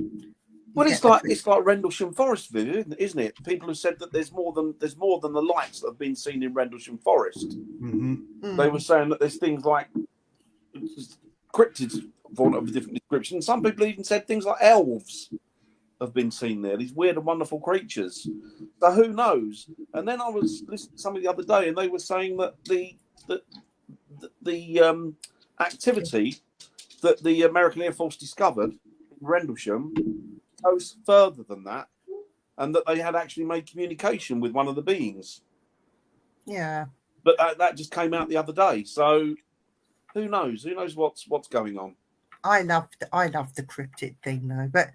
Well, it's like Rendlesham Forest, isn't it? People have said that there's more than the lights that have been seen in Rendlesham Forest. Mm-hmm. They were saying that there's things like cryptids of different descriptions. Some people even said things like elves have been seen there. These weird and wonderful creatures. So who knows? And then I was listening to somebody the other day, and they were saying that the activity that the American Air Force discovered in Rendlesham goes further than that, and that they had actually made communication with one of the beings. Yeah. But that just came out the other day. So who knows? Who knows what's going on? I love the cryptid thing though. But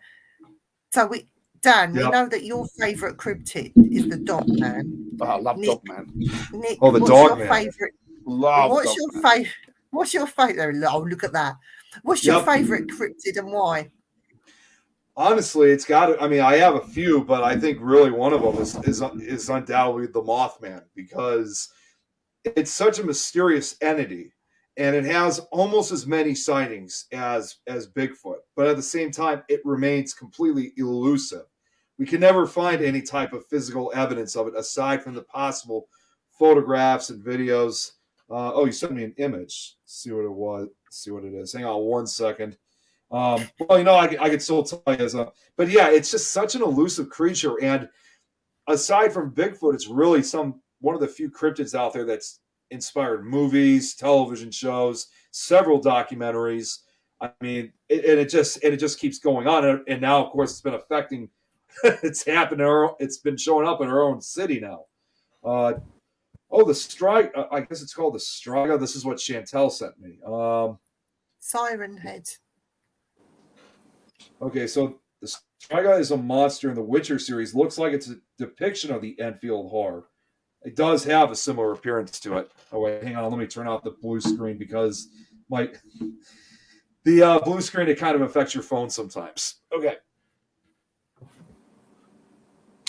so Dan, we know that your favourite cryptid is the Dog Man. Oh, I love Dog Man. Nick, the Dog Man. What's your favourite? Oh, look at that. What's your favourite cryptid and why? Honestly, it's got to. I mean, I have a few, but I think really one of them is undoubtedly the Mothman, because it's such a mysterious entity, and it has almost as many sightings as Bigfoot, but at the same time, it remains completely elusive. We can never find any type of physical evidence of it aside from the possible photographs and videos. Oh, you sent me an image. See what it was. See what it is. Hang on 1 second. Well, I could still tell you as a, but yeah, it's just such an elusive creature. And aside from Bigfoot, it's really one of the few cryptids out there that's inspired movies, television shows, several documentaries. I mean, it just keeps going on, and now, of course, it's been affecting. It's happened. It's been showing up in our own city now. The strike. I guess it's called the Striga. This is what Chantel sent me. Siren head. Okay, so the Striga is a monster in the Witcher series. Looks like it's a depiction of the Enfield horror. It does have a similar appearance to it. Oh wait, hang on. Let me turn off the blue screen because the blue screen, it kind of affects your phone sometimes. Okay.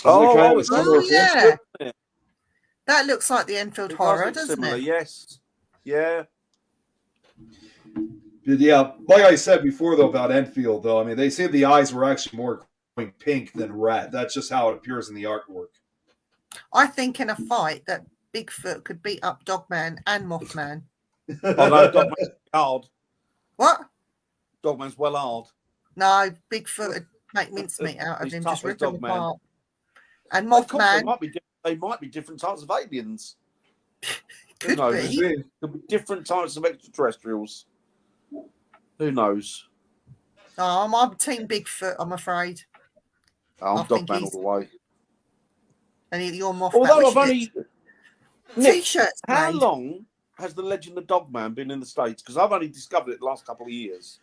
Yeah. That looks like the Enfield horror, doesn't it? Yes. Yeah. But yeah, like I said before, though, about Enfield, though, I mean, they say the eyes were actually more pink than red. That's just how it appears in the artwork. I think in a fight that Bigfoot could beat up Dogman and Mothman. Although Dogman's hard. What? Dogman's well hard. No, Bigfoot would make mincemeat out of him, just rip him Dogman. apart. And Mothman. They might be different types of aliens. Could be. Could be different types of extraterrestrials. Who knows? Oh, I'm Team Bigfoot, I'm afraid. I'm Dogman all the way. And you're Mothman. Although I've only... T-shirts How long has the legend of Dogman been in the States? Because I've only discovered it the last couple of years.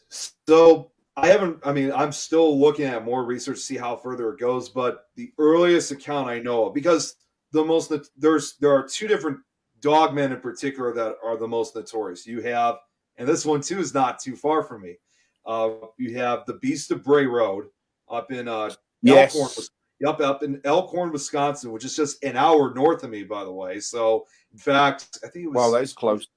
So I'm still looking at more research to see how further it goes, but the earliest account I know of, because there are two different dogmen in particular that are the most notorious. You have, and this one too is not too far from me. You have the Beast of Bray Road up in Elkhorn, up in Elkhorn, Wisconsin, which is just an hour north of me, by the way. So, in fact, I think it was. Wow, that's close.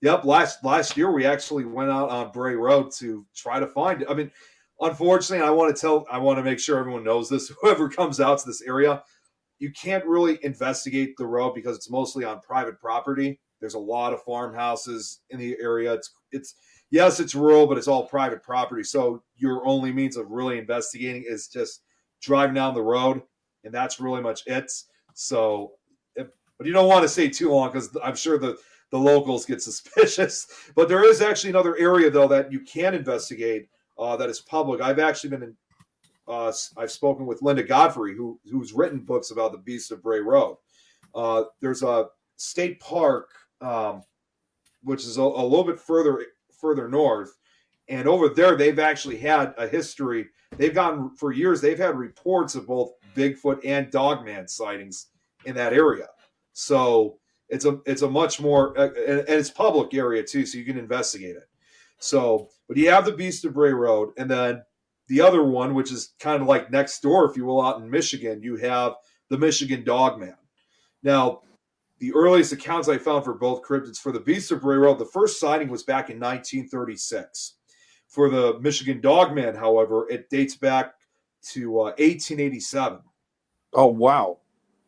Yep, last year we actually went out on Bray Road to try to find it. I mean, unfortunately, I want to make sure everyone knows this. Whoever comes out to this area, you can't really investigate the road because it's mostly on private property. There's a lot of farmhouses in the area. It's yes, it's rural, but it's all private property. So your only means of really investigating is just driving down the road, and that's really much it. So, but you don't want to stay too long because I'm sure the locals get suspicious. But there is actually another area, though, that you can investigate that is public. I've actually been I've spoken with Linda Godfrey, who's written books about the Beast of Bray Road. There's a state park, which is a little bit further north. And over there, they've actually had a history. For years, they've had reports of both Bigfoot and Dogman sightings in that area. So it's a much more, and it's public area too, so you can investigate it. So, but you have the Beast of Bray Road, and then the other one, which is kind of like next door, if you will, out in Michigan, you have the Michigan Dogman. Now, the earliest accounts I found for both cryptids, for the Beast of Bray Road, the first sighting was back in 1936. For the Michigan Dogman, however, it dates back to 1887. Oh, wow.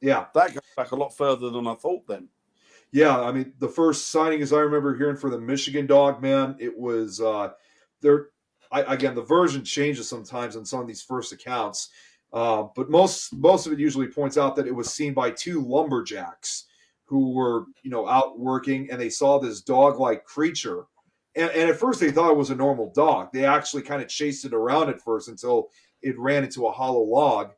Yeah. That goes back a lot further than I thought then. Yeah, I mean, the first sighting, as I remember hearing for the Michigan Dogman, it was again, the version changes sometimes on some of these first accounts, but most of it usually points out that it was seen by two lumberjacks who were, out working, and they saw this dog-like creature. And at first they thought it was a normal dog. They actually kind of chased it around at first until it ran into a hollow log.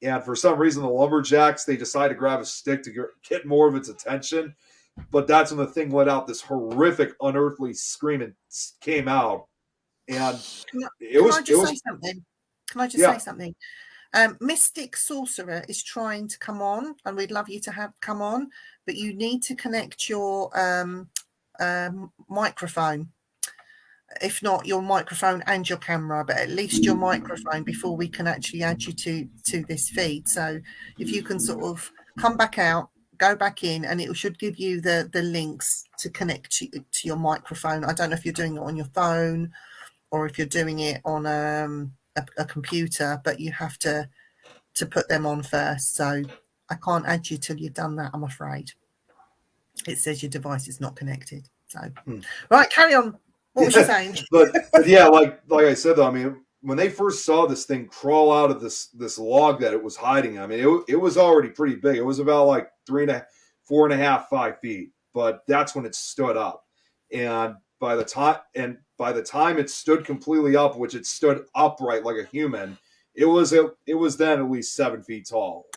And for some reason, the lumberjacks, they decided to grab a stick to get more of its attention. But that's when the thing let out this horrific, unearthly scream and came out. And Can I just say something? Mystic Sorcerer is trying to come on, and we'd love you to come on, but you need to connect your microphone. If not your microphone and your camera, but at least your microphone before we can actually add you to this feed. So if you can sort of come back out, go back in, and it should give you the links to connect to your microphone. I don't know if you're doing it on your phone or if you're doing it on a computer, but you have to put them on first. So I can't add you till you've done that, I'm afraid. It says your device is not connected. So, right, carry on. What was you saying? but yeah, like I said though, I mean, when they first saw this thing crawl out of this log that it was hiding, I mean, it was already pretty big. It was about like 4.5, 5 feet, but that's when it stood up. And by the time it stood completely up, which it stood upright like a human, it was then at least 7 feet tall.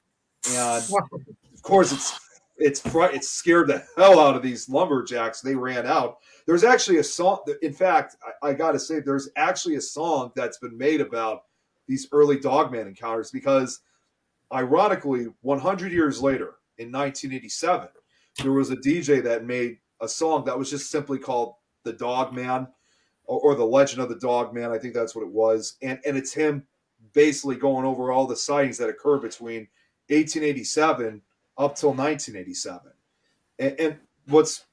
And of course, it scared the hell out of these lumberjacks. They ran out. There's actually a song. In fact, I got to say, there's actually a song that's been made about these early Dogman encounters because, ironically, 100 years later, in 1987, there was a DJ that made a song that was just simply called "The Dogman" or "The Legend of the Dogman." I think that's what it was, and it's him basically going over all the sightings that occurred between 1887 up till 1987. And what's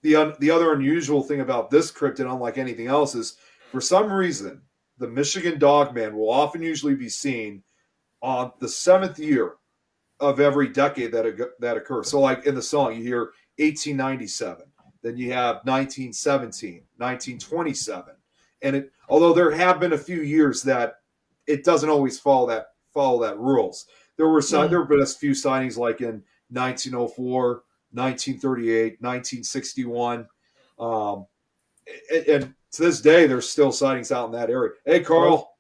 the other unusual thing about this cryptid, unlike anything else, is for some reason the Michigan Dogman will often usually be seen on the 7th year of every decade that occurs. So, like in the song, you hear 1897, then you have 1917, 1927, and although there have been a few years that it doesn't always follow that rules. There have been a few signings like in 1904. 1938, 1961. And to this day, there's still sightings out in that area. Hey, Carl.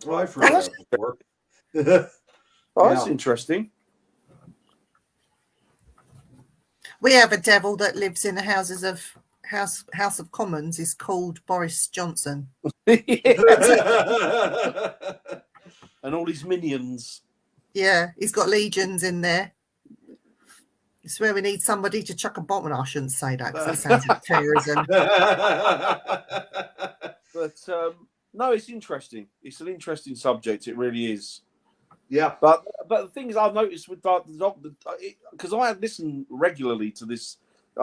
Well, I've heard that before. That's interesting. We have a devil that lives in the House of Commons is called Boris Johnson. And all his minions. Yeah, he's got legions in there. I swear we need somebody to chuck a bomb. And I shouldn't say that because that sounds like terrorism. But no, it's interesting. It's an interesting subject. It really is. Yeah. But the things I've noticed with because I listen regularly to this.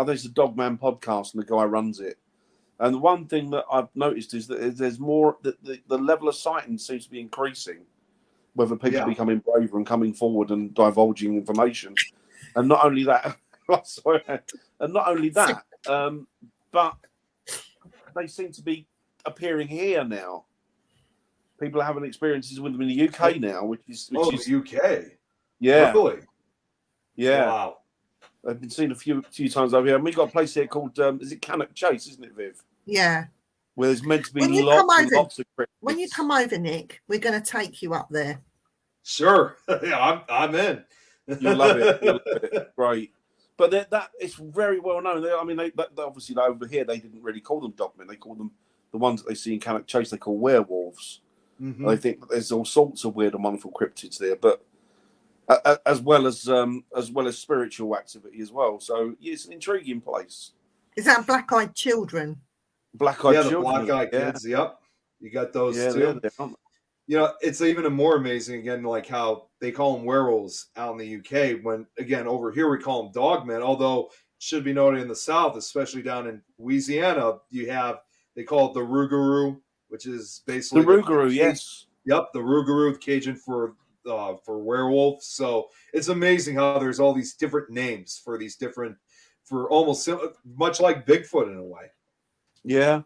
There's a Dogman podcast, and the guy runs it. And the one thing that I've noticed is that there's more that the level of sightings seems to be increasing. Whether people are becoming braver and coming forward and divulging information, and not only that, but they seem to be appearing here now. People are having experiences with them in the UK now, which is the UK. Yeah, really? Yeah. Wow. I've been seen a few times over here. And we've got a place here called, is it Cannock Chase, isn't it, Viv? Yeah. Where there's meant to be lots of cryptids. When you come over, Nick, we're going to take you up there. Sure. Yeah, I'm in. You'll love it. You'll love it. Great. But that it's very well known. I mean, they obviously over here, they didn't really call them dogmen. They call them the ones that they see in Cannock Chase, they call werewolves. Mm-hmm. They think that there's all sorts of weird and wonderful cryptids there, but as well as spiritual activity as well. So yeah, it's an intriguing place. Is that Black-Eyed Children? Black-Eyed Children. The Black-Eyed Kids. Yep, you got those too. You know, it's even more amazing again, like how they call them werewolves out in the UK. When again over here we call them dogmen. Although it should be noted in the South, especially down in Louisiana, they call it the rougarou, which is basically the rougarou. Yes. Yep, the rougarou, the Cajun for werewolf. So it's amazing how there's all these different names for almost much like Bigfoot in a way. Yeah.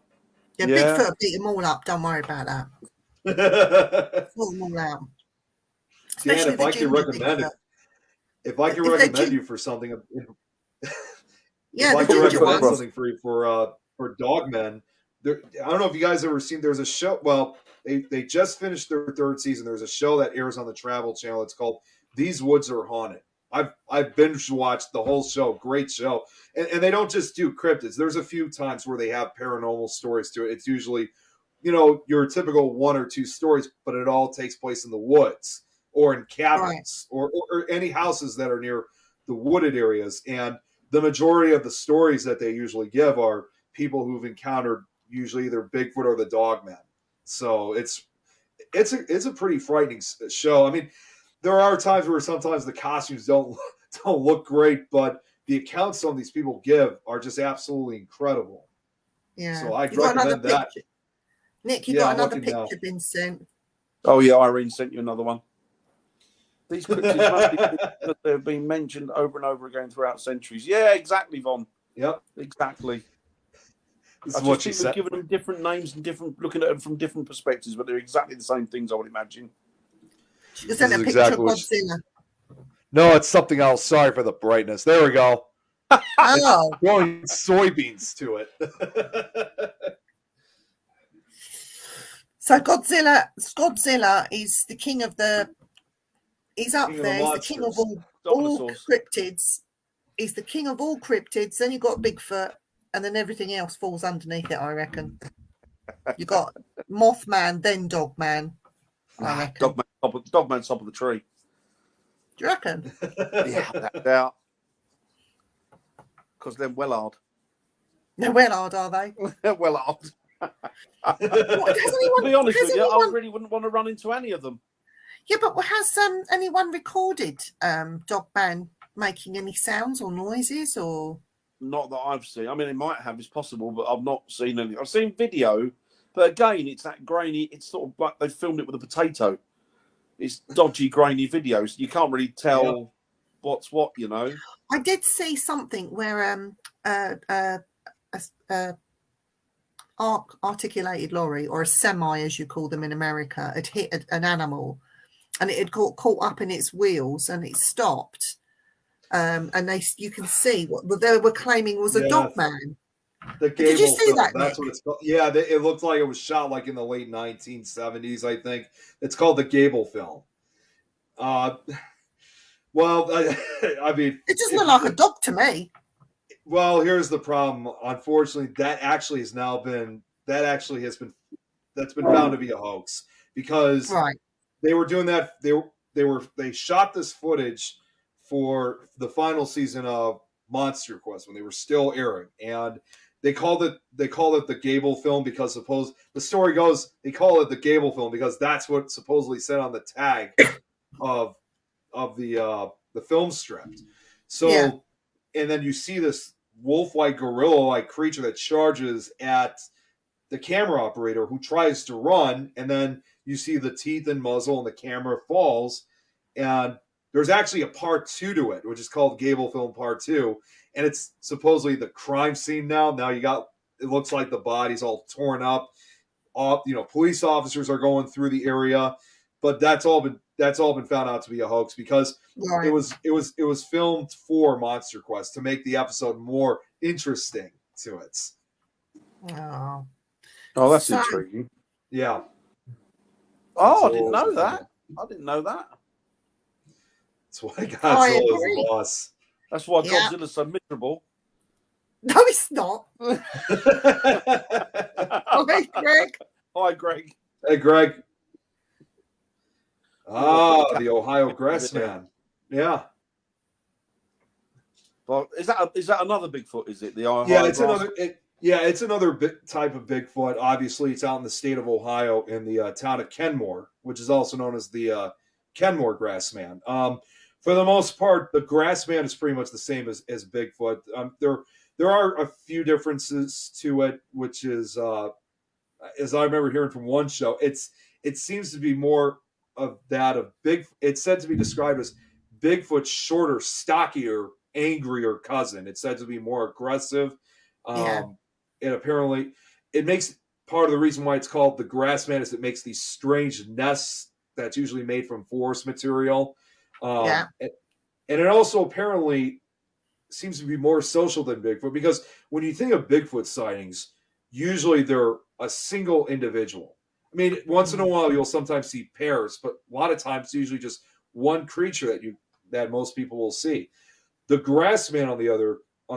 Bigfoot beat them all up. Don't worry about that. Pull them all out. Dan, if I can recommend you for something, if I can recommend something for you for Dogmen, I don't know if you guys ever seen. There's a show. Well, they just finished their 3rd season. There's a show that airs on the Travel Channel. It's called These Woods Are Haunted. I've binge watched the whole show. Great show. And they don't just do cryptids. There's a few times where they have paranormal stories to it. It's usually, your typical 1 or 2 stories, but it all takes place in the woods or in cabins or any houses that are near the wooded areas. And the majority of the stories that they usually give are people who've encountered usually either Bigfoot or the Dogman. So it's a pretty frightening show. I mean, there are times where sometimes the costumes don't look great, but the accounts some of these people give are just absolutely incredible. Yeah. So I'd recommend that. Nick, you Yeah, got I'm another looking now. picture been sent. Oh yeah, Irene sent you another one. These cryptids must be that they've been mentioned over and over again throughout centuries. Yeah, exactly, Von. Yep. Exactly. This I is just what she think we've said. given them different names and different, looking at them from different perspectives, but they're exactly the same things, I would imagine. She sent This a is picture exactly of what she- Godzilla. No, it's something else. Sorry for the brightness. There we go. Oh, Throwing soybeans to it. so Godzilla is the king of the. He's up King of the there. He's the king of monsters. all Dinosaurs. cryptids. He's the king of all cryptids. Then you got Bigfoot, and then everything else falls underneath it. I reckon. You got Mothman, then Dogman. I reckon. Dogman's top of the tree. Do you reckon? Yeah, that's out. Because they're well hard. No, well hard, are they? They're well hard. What, To be honest has with you, anyone- I really wouldn't want to run into any of them. Yeah, but has anyone recorded Dogman making any sounds or noises or? Not that I've seen. I mean, it might have, it's possible, but I've not seen any. I've seen video, but again, it's that grainy. It's sort of like they filmed it with a potato. It's dodgy, grainy videos. You can't really tell what's what, you know. I did see something where articulated lorry, or a semi, as you call them in America, had hit an animal, and it had got caught up in its wheels, and it stopped. And you can see what they were claiming was a dog man. The Did you Gable see film, that, that's Nick? what it's called. Yeah, it looked like it was shot like in the late 1970s, I think. It's called the Gable film. Well, I mean, It just looked like a dog to me. well, here's the problem. Unfortunately, that's been found to be a hoax, because Right. they were doing that. They shot this footage for the final season of Monster Quest when they were still airing, and they called it the Gable film because the story goes they call it the Gable film because that's what supposedly said on the tag of the film script. So, Yeah. and then you see this wolf-like gorilla-like creature that charges at the camera operator who tries to run, and then you see the teeth and muzzle, and the camera falls. And there's actually a part 2 to it, which is called Gable Film Part 2, and it's supposedly the crime scene now. Now it looks like the body's all torn up. Police officers are going through the area, but that's all been found out to be a hoax because Right. it was filmed for Monster Quest to make the episode more interesting to it. Oh. Oh, that's So- intriguing. Yeah. Oh, I didn't know that. I didn't know that. That's why Godzilla's I the agree. boss. That's why Yeah. Godzilla's so miserable. No, it's not. Okay, Greg. Hi, Greg. Hey, Greg. Ah, the Ohio Grassman. Yeah. Well, is that another Bigfoot? Is it the Ohio? Yeah, it's grass? it's another type of Bigfoot. Obviously, it's out in the state of Ohio in the town of Kenmore, which is also known as the Kenmore Grassman. For the most part, the Grassman is pretty much the same as Bigfoot. There are a few differences to it, which is, as I remember hearing from one show, it seems to be more of that of Big. It's said to be described as Bigfoot's shorter, stockier, angrier cousin. It's said to be more aggressive. Yeah. And apparently, it makes part of the reason why it's called the Grassman is it makes these strange nests that's usually made from forest material. Yeah. And it also apparently seems to be more social than Bigfoot because when you think of Bigfoot sightings, usually they're a single individual. I mean, once in a while you'll sometimes see pairs, but a lot of times it's usually just one creature that most people will see. The Grassman, on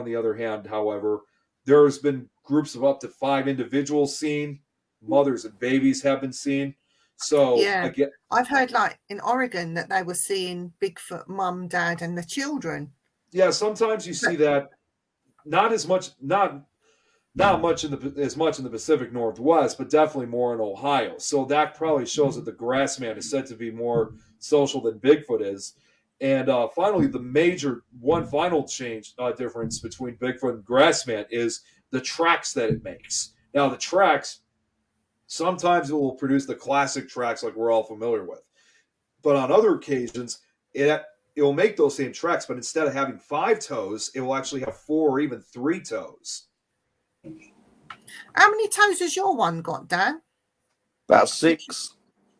the other hand, however, there's been groups of up to 5 individuals seen. Mothers and babies have been seen. So Yeah. again, I've heard, like, in Oregon that they were seeing Bigfoot, mum, dad, and the children. yeah, sometimes you see that not as much in the Pacific Northwest, but definitely more in Ohio. So that probably shows that the Grassman is said to be more social than Bigfoot is. And finally, the final difference between Bigfoot and Grassman is the tracks that it makes. Now, the tracks, Sometimes it will produce the classic tracks like we're all familiar with. But on other occasions, it will make those same tracks, but instead of having 5 toes, it will actually have 4 or even 3 toes. How many toes has your one got, Dan? About 6.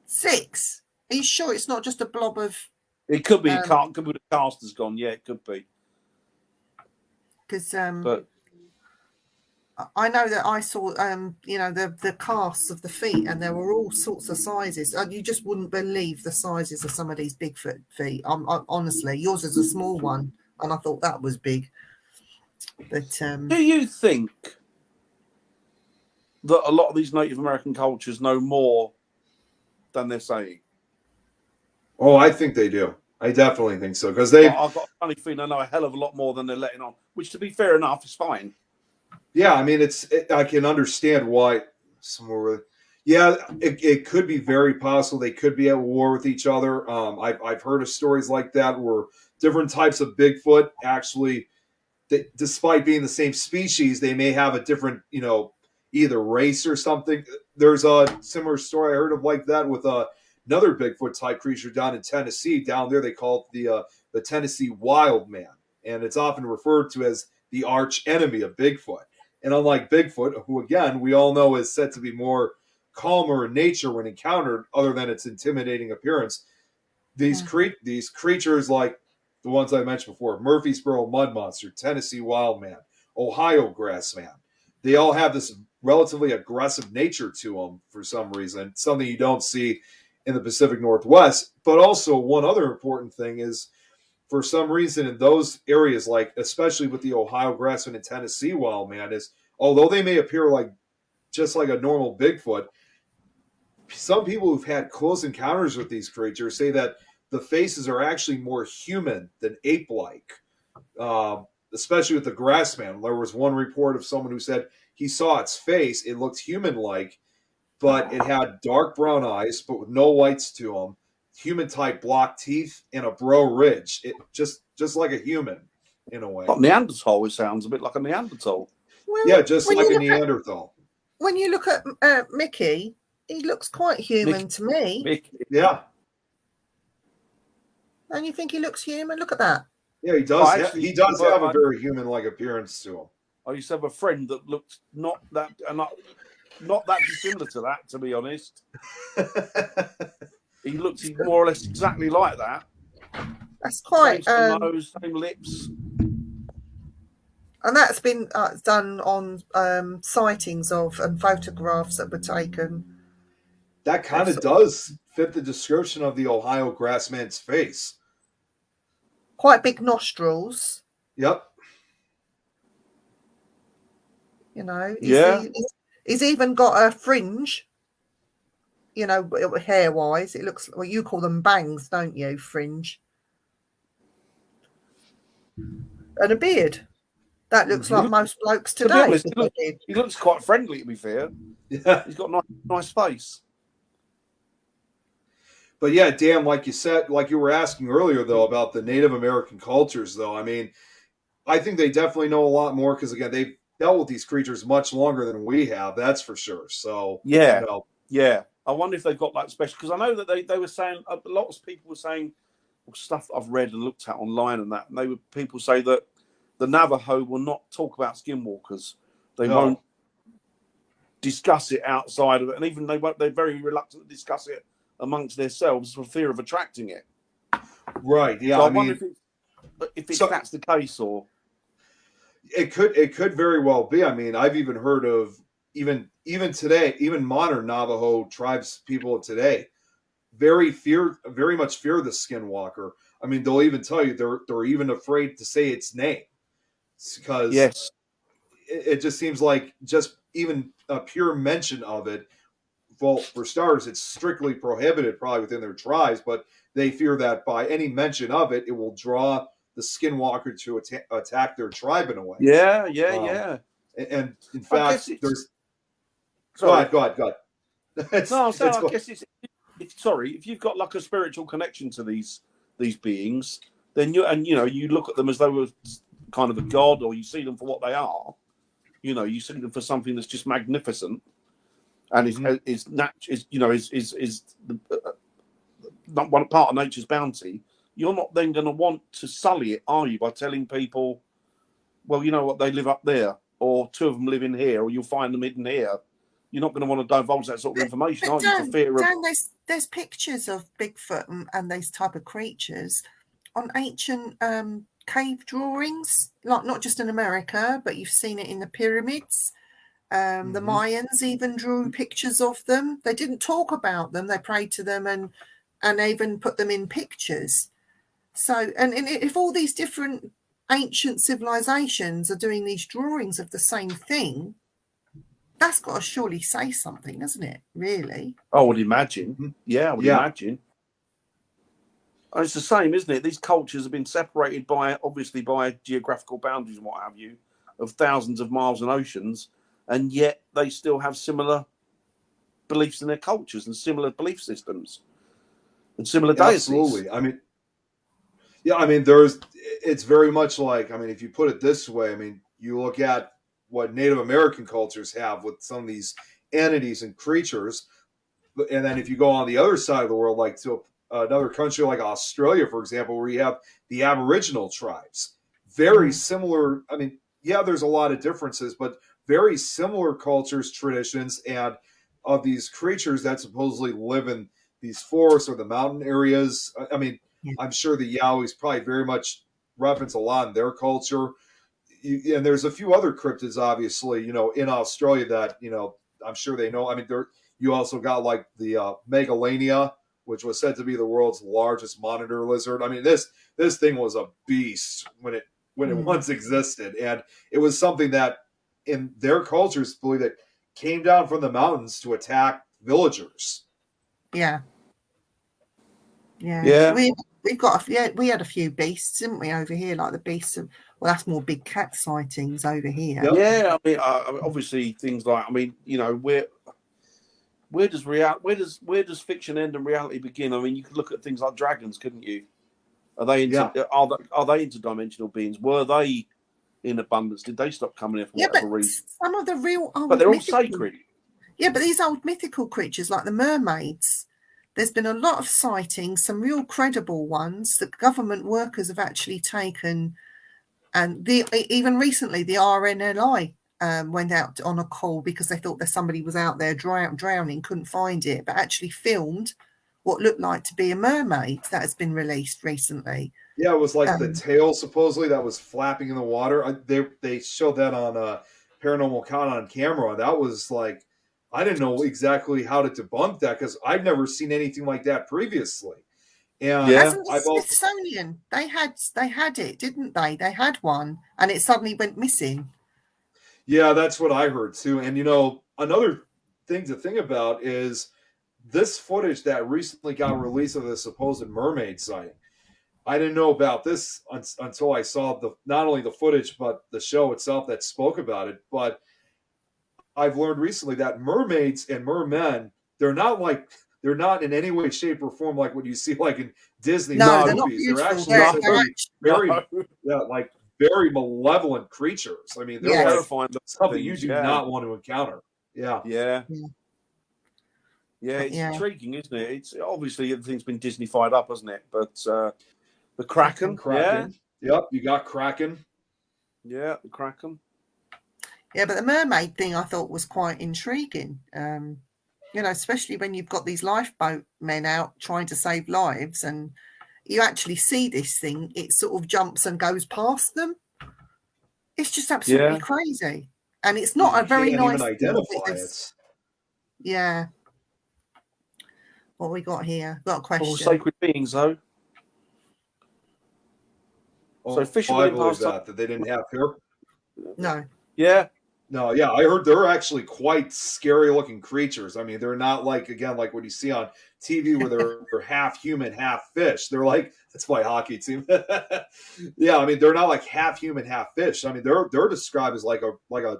6. Are you sure it's not just a blob of? It could be. Could be the caster's gone. Yeah, it could be. Because But I know that I saw the casts of the feet, and there were all sorts of sizes. You just wouldn't believe the sizes of some of these Bigfoot feet. Honestly, yours is a small one, and I thought that was big. But do you think that a lot of these Native American cultures know more than they're saying? Oh, I think they do. I definitely think so, because they. I've got a funny feeling I know a hell of a lot more than they're letting on. Which, to be fair enough, is fine. Yeah, I mean, I can understand why Yeah, it could be very possible they could be at war with each other. I've heard of stories like that where different types of Bigfoot actually, despite being the same species, they may have a different, either race or something. There's a similar story I heard of like that with another Bigfoot type creature down in Tennessee. Down there, they call it the Tennessee Wild Man, and it's often referred to as the arch enemy of Bigfoot. And unlike Bigfoot, who again we all know is said to be more calmer in nature when encountered, other than its intimidating appearance, these creatures like the ones I mentioned before, Murfreesboro Mud Monster, Tennessee Wild Man, Ohio Grass Man, they all have this relatively aggressive nature to them for some reason, something you don't see in the Pacific Northwest. But also one other important thing is, for some reason in those areas, like especially with the Ohio Grassman and Tennessee Wild Man, is although they may appear like just like a normal Bigfoot, some people who've had close encounters with these creatures say that the faces are actually more human than ape-like, especially with the Grassman. There was one report of someone who said he saw its face. It looked human-like, but it had dark brown eyes, but with no whites to them, human-type block teeth, and a brow ridge. It just like a human, in a way. Like Neanderthal, it sounds a bit like a Neanderthal. well, Yeah, just like a Neanderthal. when you look at Mickey, he looks quite human to me. Mickey. Yeah. And you think he looks human? Look at that. Yeah, he does. Actually, He does have a very human-like appearance to him. I used to have a friend that looked not that dissimilar to that, to be honest. He looked more or less exactly like that. That's quite Same nose, same lips. and that's been done on sightings of and photographs that were taken. That kind of does fit the description of the Ohio Grassman's face. Quite big nostrils. Yep. He's even got a fringe. Hair-wise, it looks. Well, you call them bangs, don't you? Fringe. And a beard. That looks like most blokes today. To be honest, he looks quite friendly, to be fair. Yeah. He's got a nice face. But yeah, Dan, like you said, like you were asking earlier, though, about the Native American cultures, though, I mean, I think they definitely know a lot more because, again, they've dealt with these creatures much longer than we have, that's for sure. So, yeah. Yeah. I wonder if they've got that special, because I know that they were saying, a lot of people were saying, stuff I've read and looked at online and that, and people say that the Navajo will not talk about skinwalkers. They won't discuss it outside of it, and even they're very reluctant to discuss it amongst themselves for fear of attracting it. Right. Yeah. So I wonder if that's the case, or it could very well be. I mean, I've even heard of even today, even modern Navajo tribes people today very much fear the skinwalker. I mean, they'll even tell you they're even afraid to say its name because it just seems like just even a pure mention of it. Well, for starters, it's strictly prohibited probably within their tribes, but they fear that by any mention of it, it will draw the skinwalker to attack their tribe in a way. Yeah. And in fact, there's. Sorry. Go ahead. I guess if you've got like a spiritual connection to these beings, then you look at them as though they're kind of a god, or you see them for what they are. You see them for something that's just magnificent. and Mhm. is not one part of nature's bounty, you're not then going to want to sully it, are you, by telling people, well, you know what, they live up there, or two of them live in here, or you'll find them hidden here. You're not going to want to divulge that sort of information, are you, for fear of... Dan, there's pictures of Bigfoot and those type of creatures on ancient cave drawings, like not just in America, but you've seen it in the pyramids. The Mayans even drew pictures of them. They didn't talk about them; they prayed to them and even put them in pictures. So, and if all these different ancient civilizations are doing these drawings of the same thing, that's got to surely say something, doesn't it? Really? I would imagine. Yeah, I would imagine. And it's the same, isn't it? These cultures have been separated obviously by geographical boundaries and what have you, of thousands of miles and oceans, and yet they still have similar beliefs in their cultures and similar belief systems and similar deities. Absolutely. I mean, it's very much like, if you put it this way, you look at what Native American cultures have with some of these entities and creatures, and then if you go on the other side of the world, like to another country like Australia, for example, where you have the Aboriginal tribes, very similar. There's a lot of differences, but very similar cultures, traditions, and of these creatures that supposedly live in these forests or the mountain areas. I'm sure the Yowies probably very much reference a lot in their culture. And there's a few other cryptids, obviously, in Australia that, I'm sure they know. You also got like the Megalania, which was said to be the world's largest monitor lizard. This thing was a beast when it once existed, and it was something that in their cultures believe that came down from the mountains to attack villagers. Yeah. We've got we had a few beasts, didn't we, over here, like the beasts of, well, that's more big cat sightings over here. Yep. Yeah, obviously things like, where does fiction end and reality begin? You could look at things like dragons, couldn't you? Are they interdimensional beings? Were they in abundance? Did they stop coming here for whatever reason? Some of the real old, but they're all sacred. Yeah, but these old mythical creatures like the mermaids, there's been a lot of sightings, some real credible ones that government workers have actually taken, and even recently the RNLI went out on a call because they thought that somebody was out there drowning, couldn't find it, but actually filmed what looked like to be a mermaid that has been released recently. Yeah, it was like the tail supposedly that was flapping in the water. They showed that on Paranormal Con on camera. That was like, I didn't know exactly how to debunk that because I've never seen anything like that previously. And Smithsonian, they had it, didn't they? They had one, and it suddenly went missing. Yeah, that's what I heard too. And another thing to think about is this footage that recently got released of the supposed mermaid sighting. I didn't know about this until I saw not only the footage but the show itself that spoke about it. But I've learned recently that mermaids and mermen, they're not in any way, shape, or form like what you see like in Disney movies. They're actually very malevolent creatures. They're terrifying, something you do not want to encounter. Yeah, it's intriguing, isn't it? It's obviously everything's been Disney-fied up, hasn't it? But the Kraken. Yep, you got Kraken. Yeah, the Kraken. Yeah, but the mermaid thing I thought was quite intriguing. Especially when you've got these lifeboat men out trying to save lives, and you actually see this thing, it sort of jumps and goes past them. It's just absolutely crazy, and it's not a very nice. Even identify it. Yeah. What we got here? Got a question. All sacred beings, though. So fishermen that they didn't have here. No. Yeah. No, yeah, I heard they're actually quite scary looking creatures. They're not like what you see on TV where they're half human, half fish. They're like, that's my hockey team. Yeah, they're not like half human, half fish. They're described as like a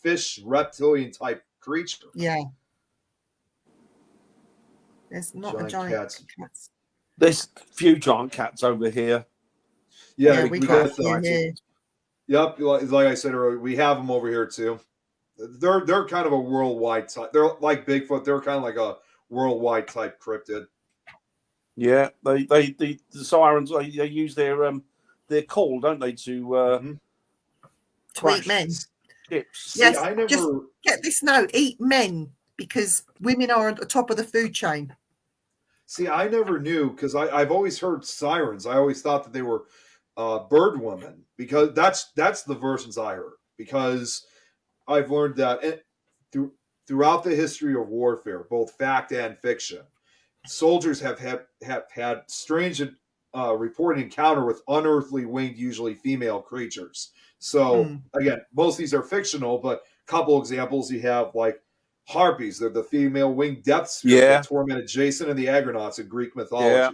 fish reptilian type creature. Yeah. There's not giant cats. There's a few giant cats over here. Yeah, we got a few here. Yep, like I said earlier, we have them over here too. they're kind of a worldwide type. They're like Bigfoot. They're kind of like a worldwide type cryptid. Yeah, the sirens they use their call, don't they, to To crash eat men. ships. Yes, See, I never. just get this note: eat men, because women are at the top of the food chain. See, I never knew because I've always heard sirens. I always thought that they were bird women because that's the versions I heard. Because I've learned that throughout the history of warfare, both fact and fiction, soldiers have had strange reported encounter with unearthly winged, usually female creatures. So again, most of these are fictional, but a couple examples you have like harpies. They're the female winged death spirit that tormented Jason and the Argonauts in Greek mythology. Yeah.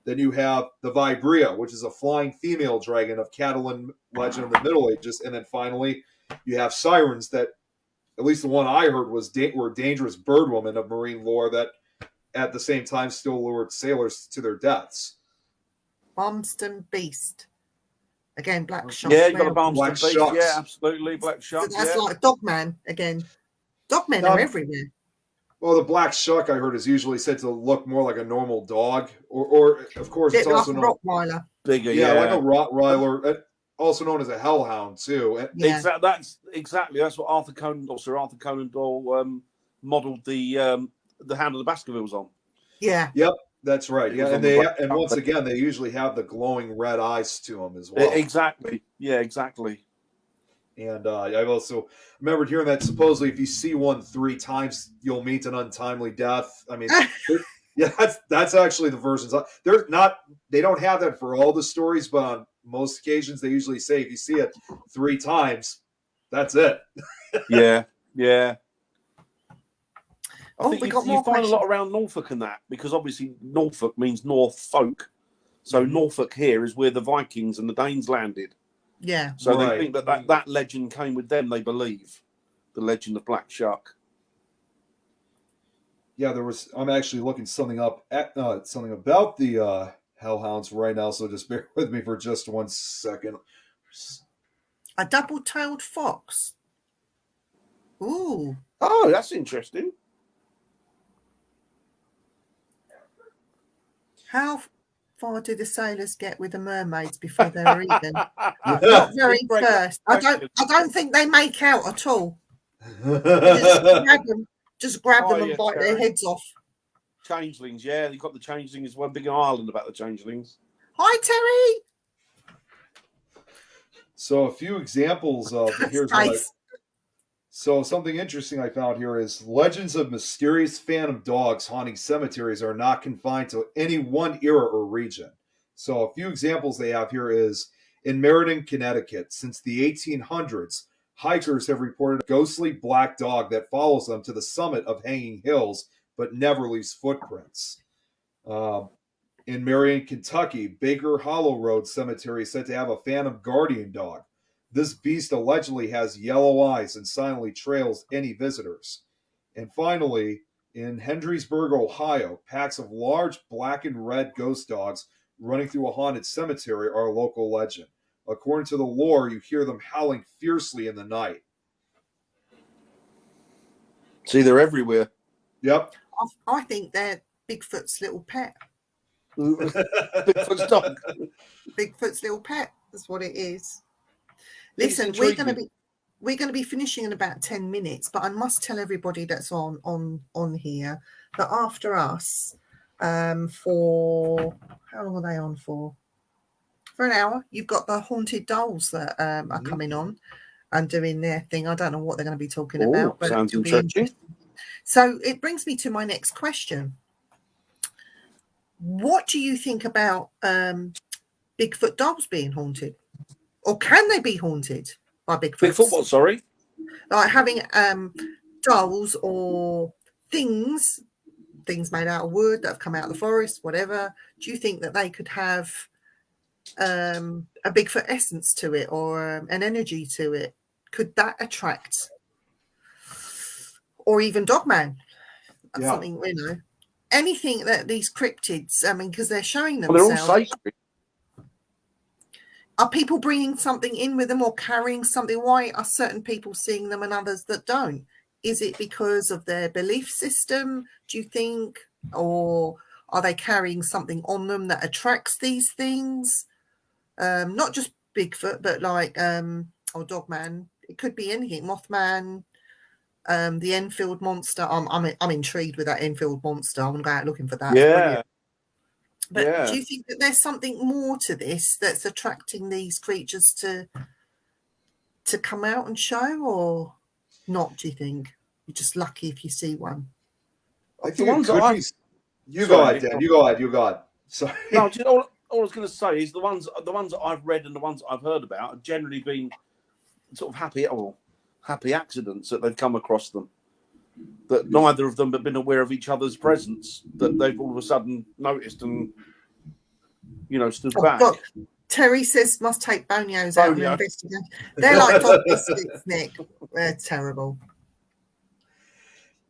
Then you have the Vibria, which is a flying female dragon of Catalan legend in the Middle Ages. And then finally, you have sirens that, at least the one I heard, were dangerous bird women of marine lore that at the same time still lured sailors to their deaths. Barmston Beast. Again, Black Shark. Yeah, you got a Barmston Black Beast. Sharks. Yeah, absolutely. Black Shark. So that's Yeah. like Dogman again. Dogmen are everywhere. Well, the black shuck I heard is usually said to look more like a normal dog, or of course Bit it's like also a known, Rottweiler. Bigger, yeah, like a Rottweiler, also known as a hellhound too. And Yeah. That's what Arthur Conan or Sir Arthur Conan Doyle modelled the Hound of the Baskervilles on. Yeah. Yep, that's right. It Yeah, was and on the and once again they usually have the glowing red eyes to them as well. Exactly. Yeah, exactly. And I've also remembered hearing that supposedly if you see one 3 times, you'll meet an untimely death. I mean, yeah, that's actually the versions. They don't have that for all the stories, but on most occasions they usually say if you see it 3 times, that's it. Yeah, yeah. I think we got you more find questions. a lot around Norfolk and that, because obviously Norfolk means North folk. So Norfolk here is where the Vikings and the Danes landed. Yeah. So Right. they think that legend came with them, they believe. The legend of Black Shark. Yeah, I'm actually looking something up something about the hellhounds right now, so just bear with me for just 1 second. A double-tailed fox. Ooh. Oh, that's interesting. How far do the sailors get with the mermaids before they're even? Not very first. I don't think they make out at all. Just grab them and bite their heads off. Changelings, yeah. You've got the changelings. One big island about the changelings. Hi, Terry. So a few examples of here's Nice. So something interesting I found here is legends of mysterious phantom dogs haunting cemeteries are not confined to any one era or region. So a few examples they have here is in Meriden, Connecticut. Since the 1800s, hikers have reported a ghostly black dog that follows them to the summit of hanging hills but never leaves footprints. In Marion, Kentucky, Baker Hollow Road Cemetery is said to have a phantom guardian dog. This beast allegedly has yellow eyes and silently trails any visitors. And finally, in Hendriesburg, Ohio, packs of large black and red ghost dogs running through a haunted cemetery are a local legend. According to the lore, you hear them howling fiercely in the night. See, they're everywhere. Yep. I think they're Bigfoot's little pet. Bigfoot's dog. Bigfoot's little pet. That's what it is. Listen, we're going to be finishing in about 10 minutes, but I must tell everybody that's on here that after us, for how long are they on for? For an hour. You've got the Haunted Dolls that are coming on and doing their thing. I don't know what they're going to be talking about, but sounds it'll be interesting. So it brings me to my next question. What do you think about Bigfoot dolls being haunted? Or can they be haunted by Bigfoot? Bigfoot what, sorry? Like having dolls or things made out of wood that have come out of the forest, whatever. Do you think that they could have a Bigfoot essence to it or an energy to it? Could that attract? Or even Dogman? That's something, anything that these cryptids, because they're showing themselves. They're all sacred. are people bringing something in with them or carrying something? Why are certain people seeing them and others that don't? Is it because of their belief system, do you think? Or are they carrying something on them that attracts these things? Not just Bigfoot, but like, or Dogman. It could be anything. Mothman, the Enfield monster. I'm intrigued with that Enfield monster. I'm going to go out looking for that. It's brilliant. But do you think that there's something more to this that's attracting these creatures to come out and show, or not? Do you think you're just lucky if you see one? I think it could be. You go ahead, Dan. You go ahead. Sorry. No, all I was going to say is the ones that I've read and the ones that I've heard about have generally been sort of happy accidents that they've come across them. That neither of them have been aware of each other's presence. That they've all of a sudden noticed and stood back. God. Terry says must take bonios out and investigate. They're like dog biscuits, Nick. They're terrible.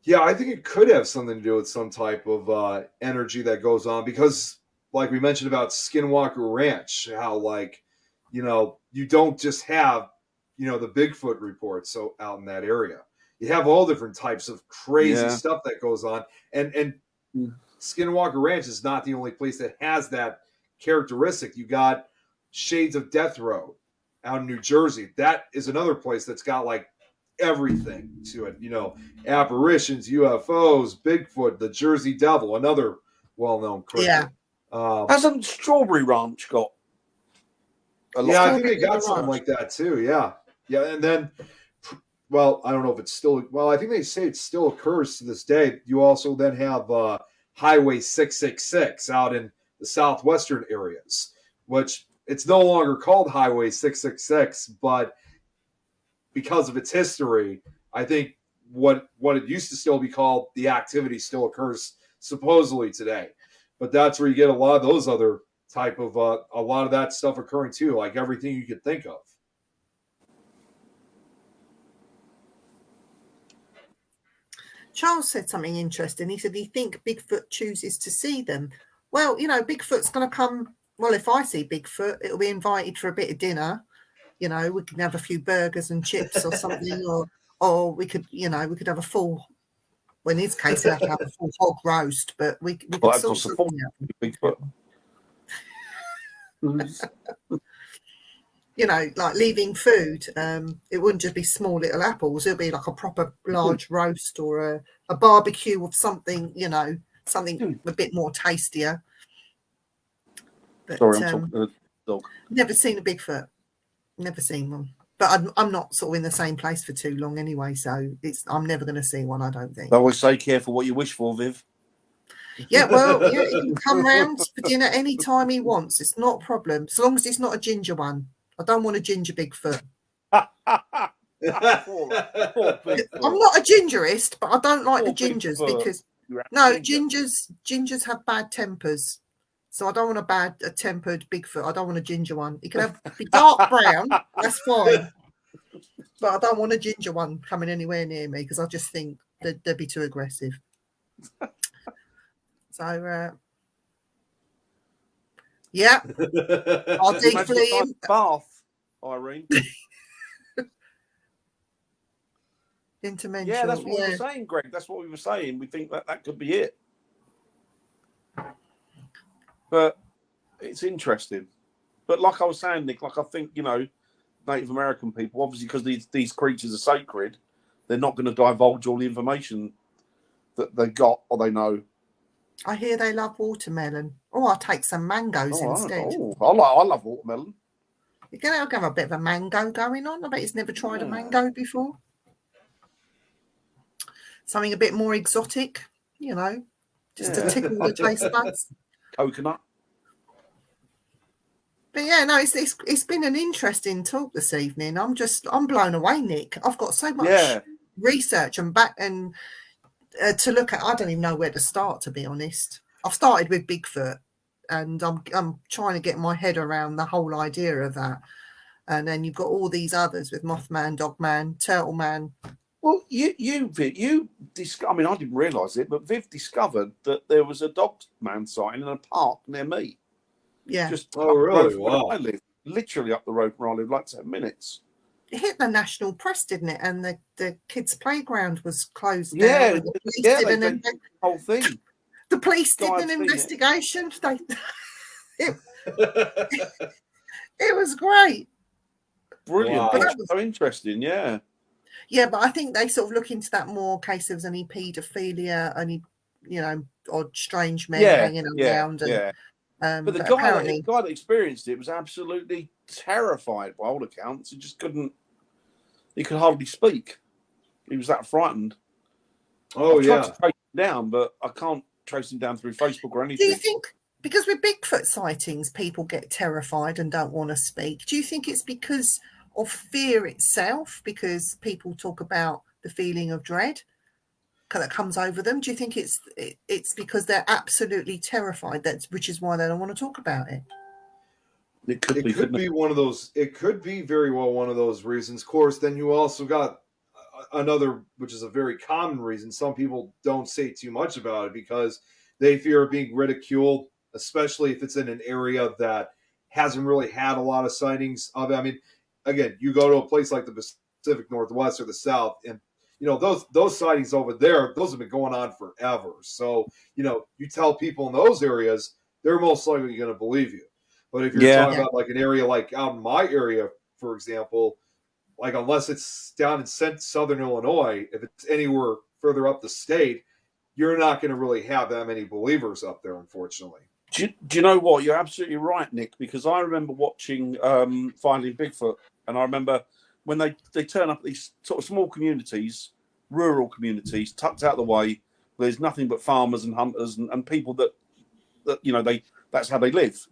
Yeah, I think it could have something to do with some type of energy that goes on because, like we mentioned about Skinwalker Ranch, how you don't just have the Bigfoot reports out in that area. You have all different types of crazy stuff that goes on, and Skinwalker Ranch is not the only place that has that characteristic. You got Shades of Death Road out in New Jersey. That is another place that's got like everything to it. Apparitions, UFOs, Bigfoot, the Jersey Devil, another well-known cryptid. Yeah. Hasn't Strawberry Ranch got? I think they got something like that too. Yeah, and then. Well, I don't know if it's still. Well, I think they say it still occurs to this day. You also then have Highway 666 out in the southwestern areas, which it's no longer called Highway 666, but because of its history, I think what it used to still be called, the activity still occurs supposedly today. But that's where you get a lot of those other type of a lot of that stuff occurring too, like everything you could think of. Charles said something interesting. He said he think Bigfoot chooses to see them. Well, Bigfoot's going to come. Well, if I see Bigfoot, it'll be invited for a bit of dinner. We can have a few burgers and chips or something, or we could have a full. Well, in his case, we have to have a full hog roast, but we could sort something out. Bigfoot. Like leaving food, it wouldn't just be small little apples. It'll be like a proper large roast or a barbecue of something, something a bit more tastier. But, sorry, I'm talking to the dog. Never seen a Bigfoot. Never seen one. But I'm not sort of in the same place for too long anyway, so I'm never going to see one, I don't think. I always say careful what you wish for, Viv. Yeah, well, he can come round for dinner any time he wants. It's not a problem, as long as it's not a ginger one. I don't want a ginger Bigfoot. Poor Bigfoot. I'm not a gingerist, but I don't like Poor the gingers Bigfoot. because No, gingers have bad tempers. So I don't want a tempered Bigfoot. I don't want a ginger one. It can be dark brown. That's fine. But I don't want a ginger one coming anywhere near me because I just think they'd be too aggressive. So, yeah. I'll deflee him. Bath, Irene. Intermental. Yeah, that's what we were saying, Greg. That's what we were saying. We think that could be it. But it's interesting. But like I was saying, Nick, I think, Native American people, obviously because these creatures are sacred, they're not going to divulge all the information that they got or they know. I hear they love watermelon. Oh, I'll take some mangoes instead. I love watermelon. You're going to have a bit of a mango going on. I bet he's never tried a mango before. Something a bit more exotic, just to tickle the taste buds. Coconut. But yeah, no, it's been an interesting talk this evening. I'm blown away, Nick. I've got so much research and to look at. I don't even know where to start, to be honest. I've started with Bigfoot, and I'm trying to get my head around the whole idea of that. And then you've got all these others with Mothman, Dogman, Turtle Man. Well, Viv, I mean, I didn't realise it, but Viv discovered that there was a Dogman sighting in a park near me. Yeah. Just really? where Wow. I live. literally up the road where I live, like 10 minutes. It hit the national press, didn't it? And the kids' playground was closed Yeah, down. And the police yeah, did they an did the whole thing. The police did God, an I've seen it. investigation. It was great. Brilliant. Wow. But It's that was, so interesting, yeah. yeah, but I think they sort of look into that more case of any paedophilia, any, you know, odd strange men hanging around. And yeah. But the but guy apparently, that experienced it was absolutely terrified by all accounts. He just couldn't, he could hardly speak. He was that frightened. Oh, I've tried yeah. to trace him down, but I can't trace him down through Facebook or do anything. you think, because with Bigfoot sightings, people get terrified and don't want to speak? Do you think it's because of fear itself? Because people talk about the feeling of dread that comes over them. Do you think it's because they're absolutely terrified, which is why they don't want to talk about it? It could It be, could couldn't be it? one of those. It could be very well one of those reasons. Of course, then you also got another, which is a very common reason. Some people don't say too much about it because they fear being ridiculed, especially if it's in an area that hasn't really had a lot of sightings of it. I mean, again, you go to a place like the Pacific Northwest or the South, and you know those sightings over there, those have been going on forever. So you know, you tell people in those areas, they're most likely going to believe you. But if you're Yeah. talking about like an area like out in my area, for example, like unless it's down in southern Illinois, if it's anywhere further up the state, you're not going to really have that many believers up there, unfortunately. Do you know what? You're absolutely right, Nick, because I remember watching Finding Bigfoot, and I remember when they turn up these sort of small communities, rural communities, tucked out of the way, there's nothing but farmers and hunters and people that you know, that's how they live.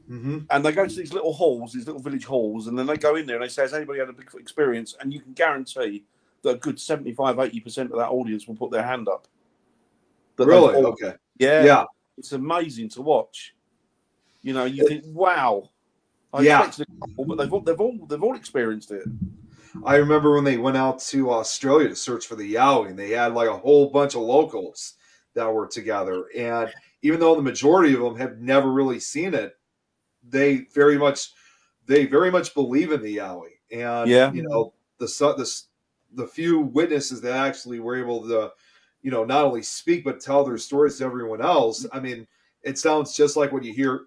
Mm-hmm. And they go to these little halls, these little village halls, and then they go in there and they say, has anybody had a Bigfoot experience? And you can guarantee that a good 75-80% of that audience will put their hand up. Really? Okay. Yeah. Yeah. It's amazing to watch. You know, you think, wow. I Yeah. expected a couple, but they've all experienced it. I remember when they went out to Australia to search for the Yowie, and they had like a whole bunch of locals that were together. And even though the majority of them have never really seen it, they very much believe in the Yowie. And Yeah. you know, the few witnesses that actually were able to, you know, not only speak but tell their stories to everyone else. I mean, it sounds just like what you hear,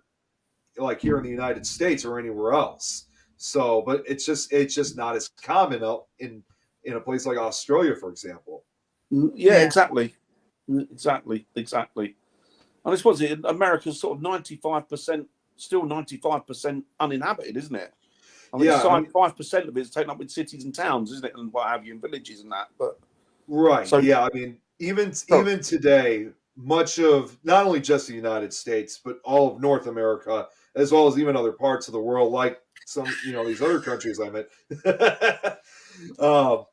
like here in the United States or anywhere else. So, but it's just not as common in a place like Australia, for example. Yeah, exactly. Exactly. And I suppose America's sort of 95%, still 95% uninhabited, isn't it? I mean, Yeah, 5% of it is taken up with cities and towns, isn't it? And what have you, and villages and that. But right. so, yeah, I mean, even today, much of not only just the United States, but all of North America, as well as even other parts of the world, like some, you know, these other countries I met.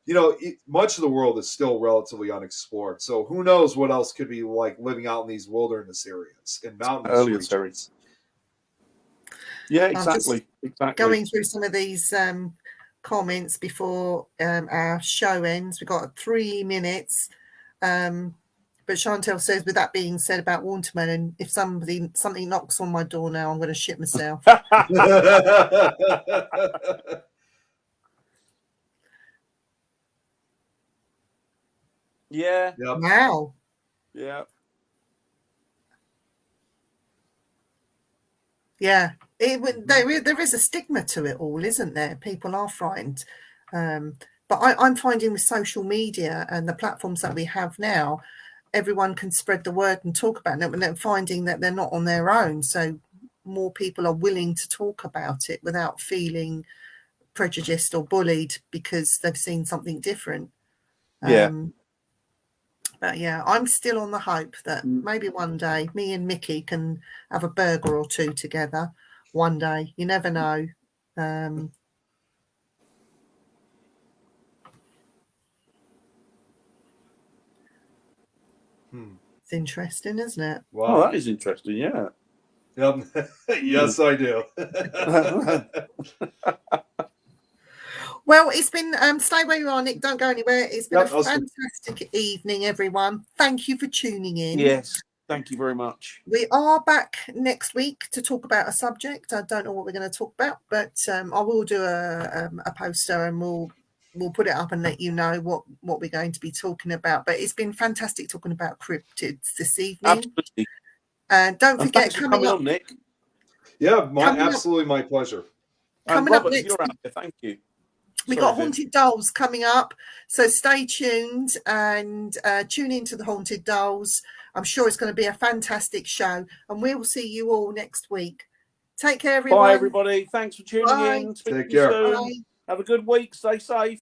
You know, much of the world is still relatively unexplored. So who knows what else could be like living out in these wilderness areas and mountainous earlier regions. series. Yeah, I'm just exactly. going through some of these comments before our show ends. We've got 3 minutes. But Chantel says, with that being said about watermelon, if something knocks on my door now, I'm going to shit myself. Yeah. Yep. Wow. Yeah. Yeah. There is a stigma to it all, isn't there? People are frightened. But I'm finding with social media and the platforms that we have now, everyone can spread the word and talk about it, and they're finding that they're not on their own. So more people are willing to talk about it without feeling prejudiced or bullied because they've seen something different. Yeah. But yeah, I'm still on the hope that maybe one day me and Mickey can have a burger or two together. One day, you never know. It's interesting, isn't it? Wow. Oh, that is interesting. Yeah. Yep. Yes, I do. Well, it's been stay where you are, Nick. Don't go anywhere. It's been a fantastic evening, everyone. Thank you for tuning in. Yes. Thank you very much. We are back next week to talk about a subject. I don't know what we're going to talk about, but I will do a poster and we'll put it up and let you know what we're going to be talking about. But it's been fantastic talking about cryptids this evening. Absolutely. And don't And forget, thanks for coming on, Nick. Yeah, absolutely my pleasure. And coming up Robert, if next you're out there, thank you. we Sorry, got Viv. Haunted Dolls coming up, so stay tuned and tune into the Haunted Dolls. I'm sure it's going to be a fantastic show, and we will see you all next week. Take care, everyone. Bye, everybody. Thanks for tuning Bye. in. Speak Take to you care. soon. Bye. Have a good week. Stay safe.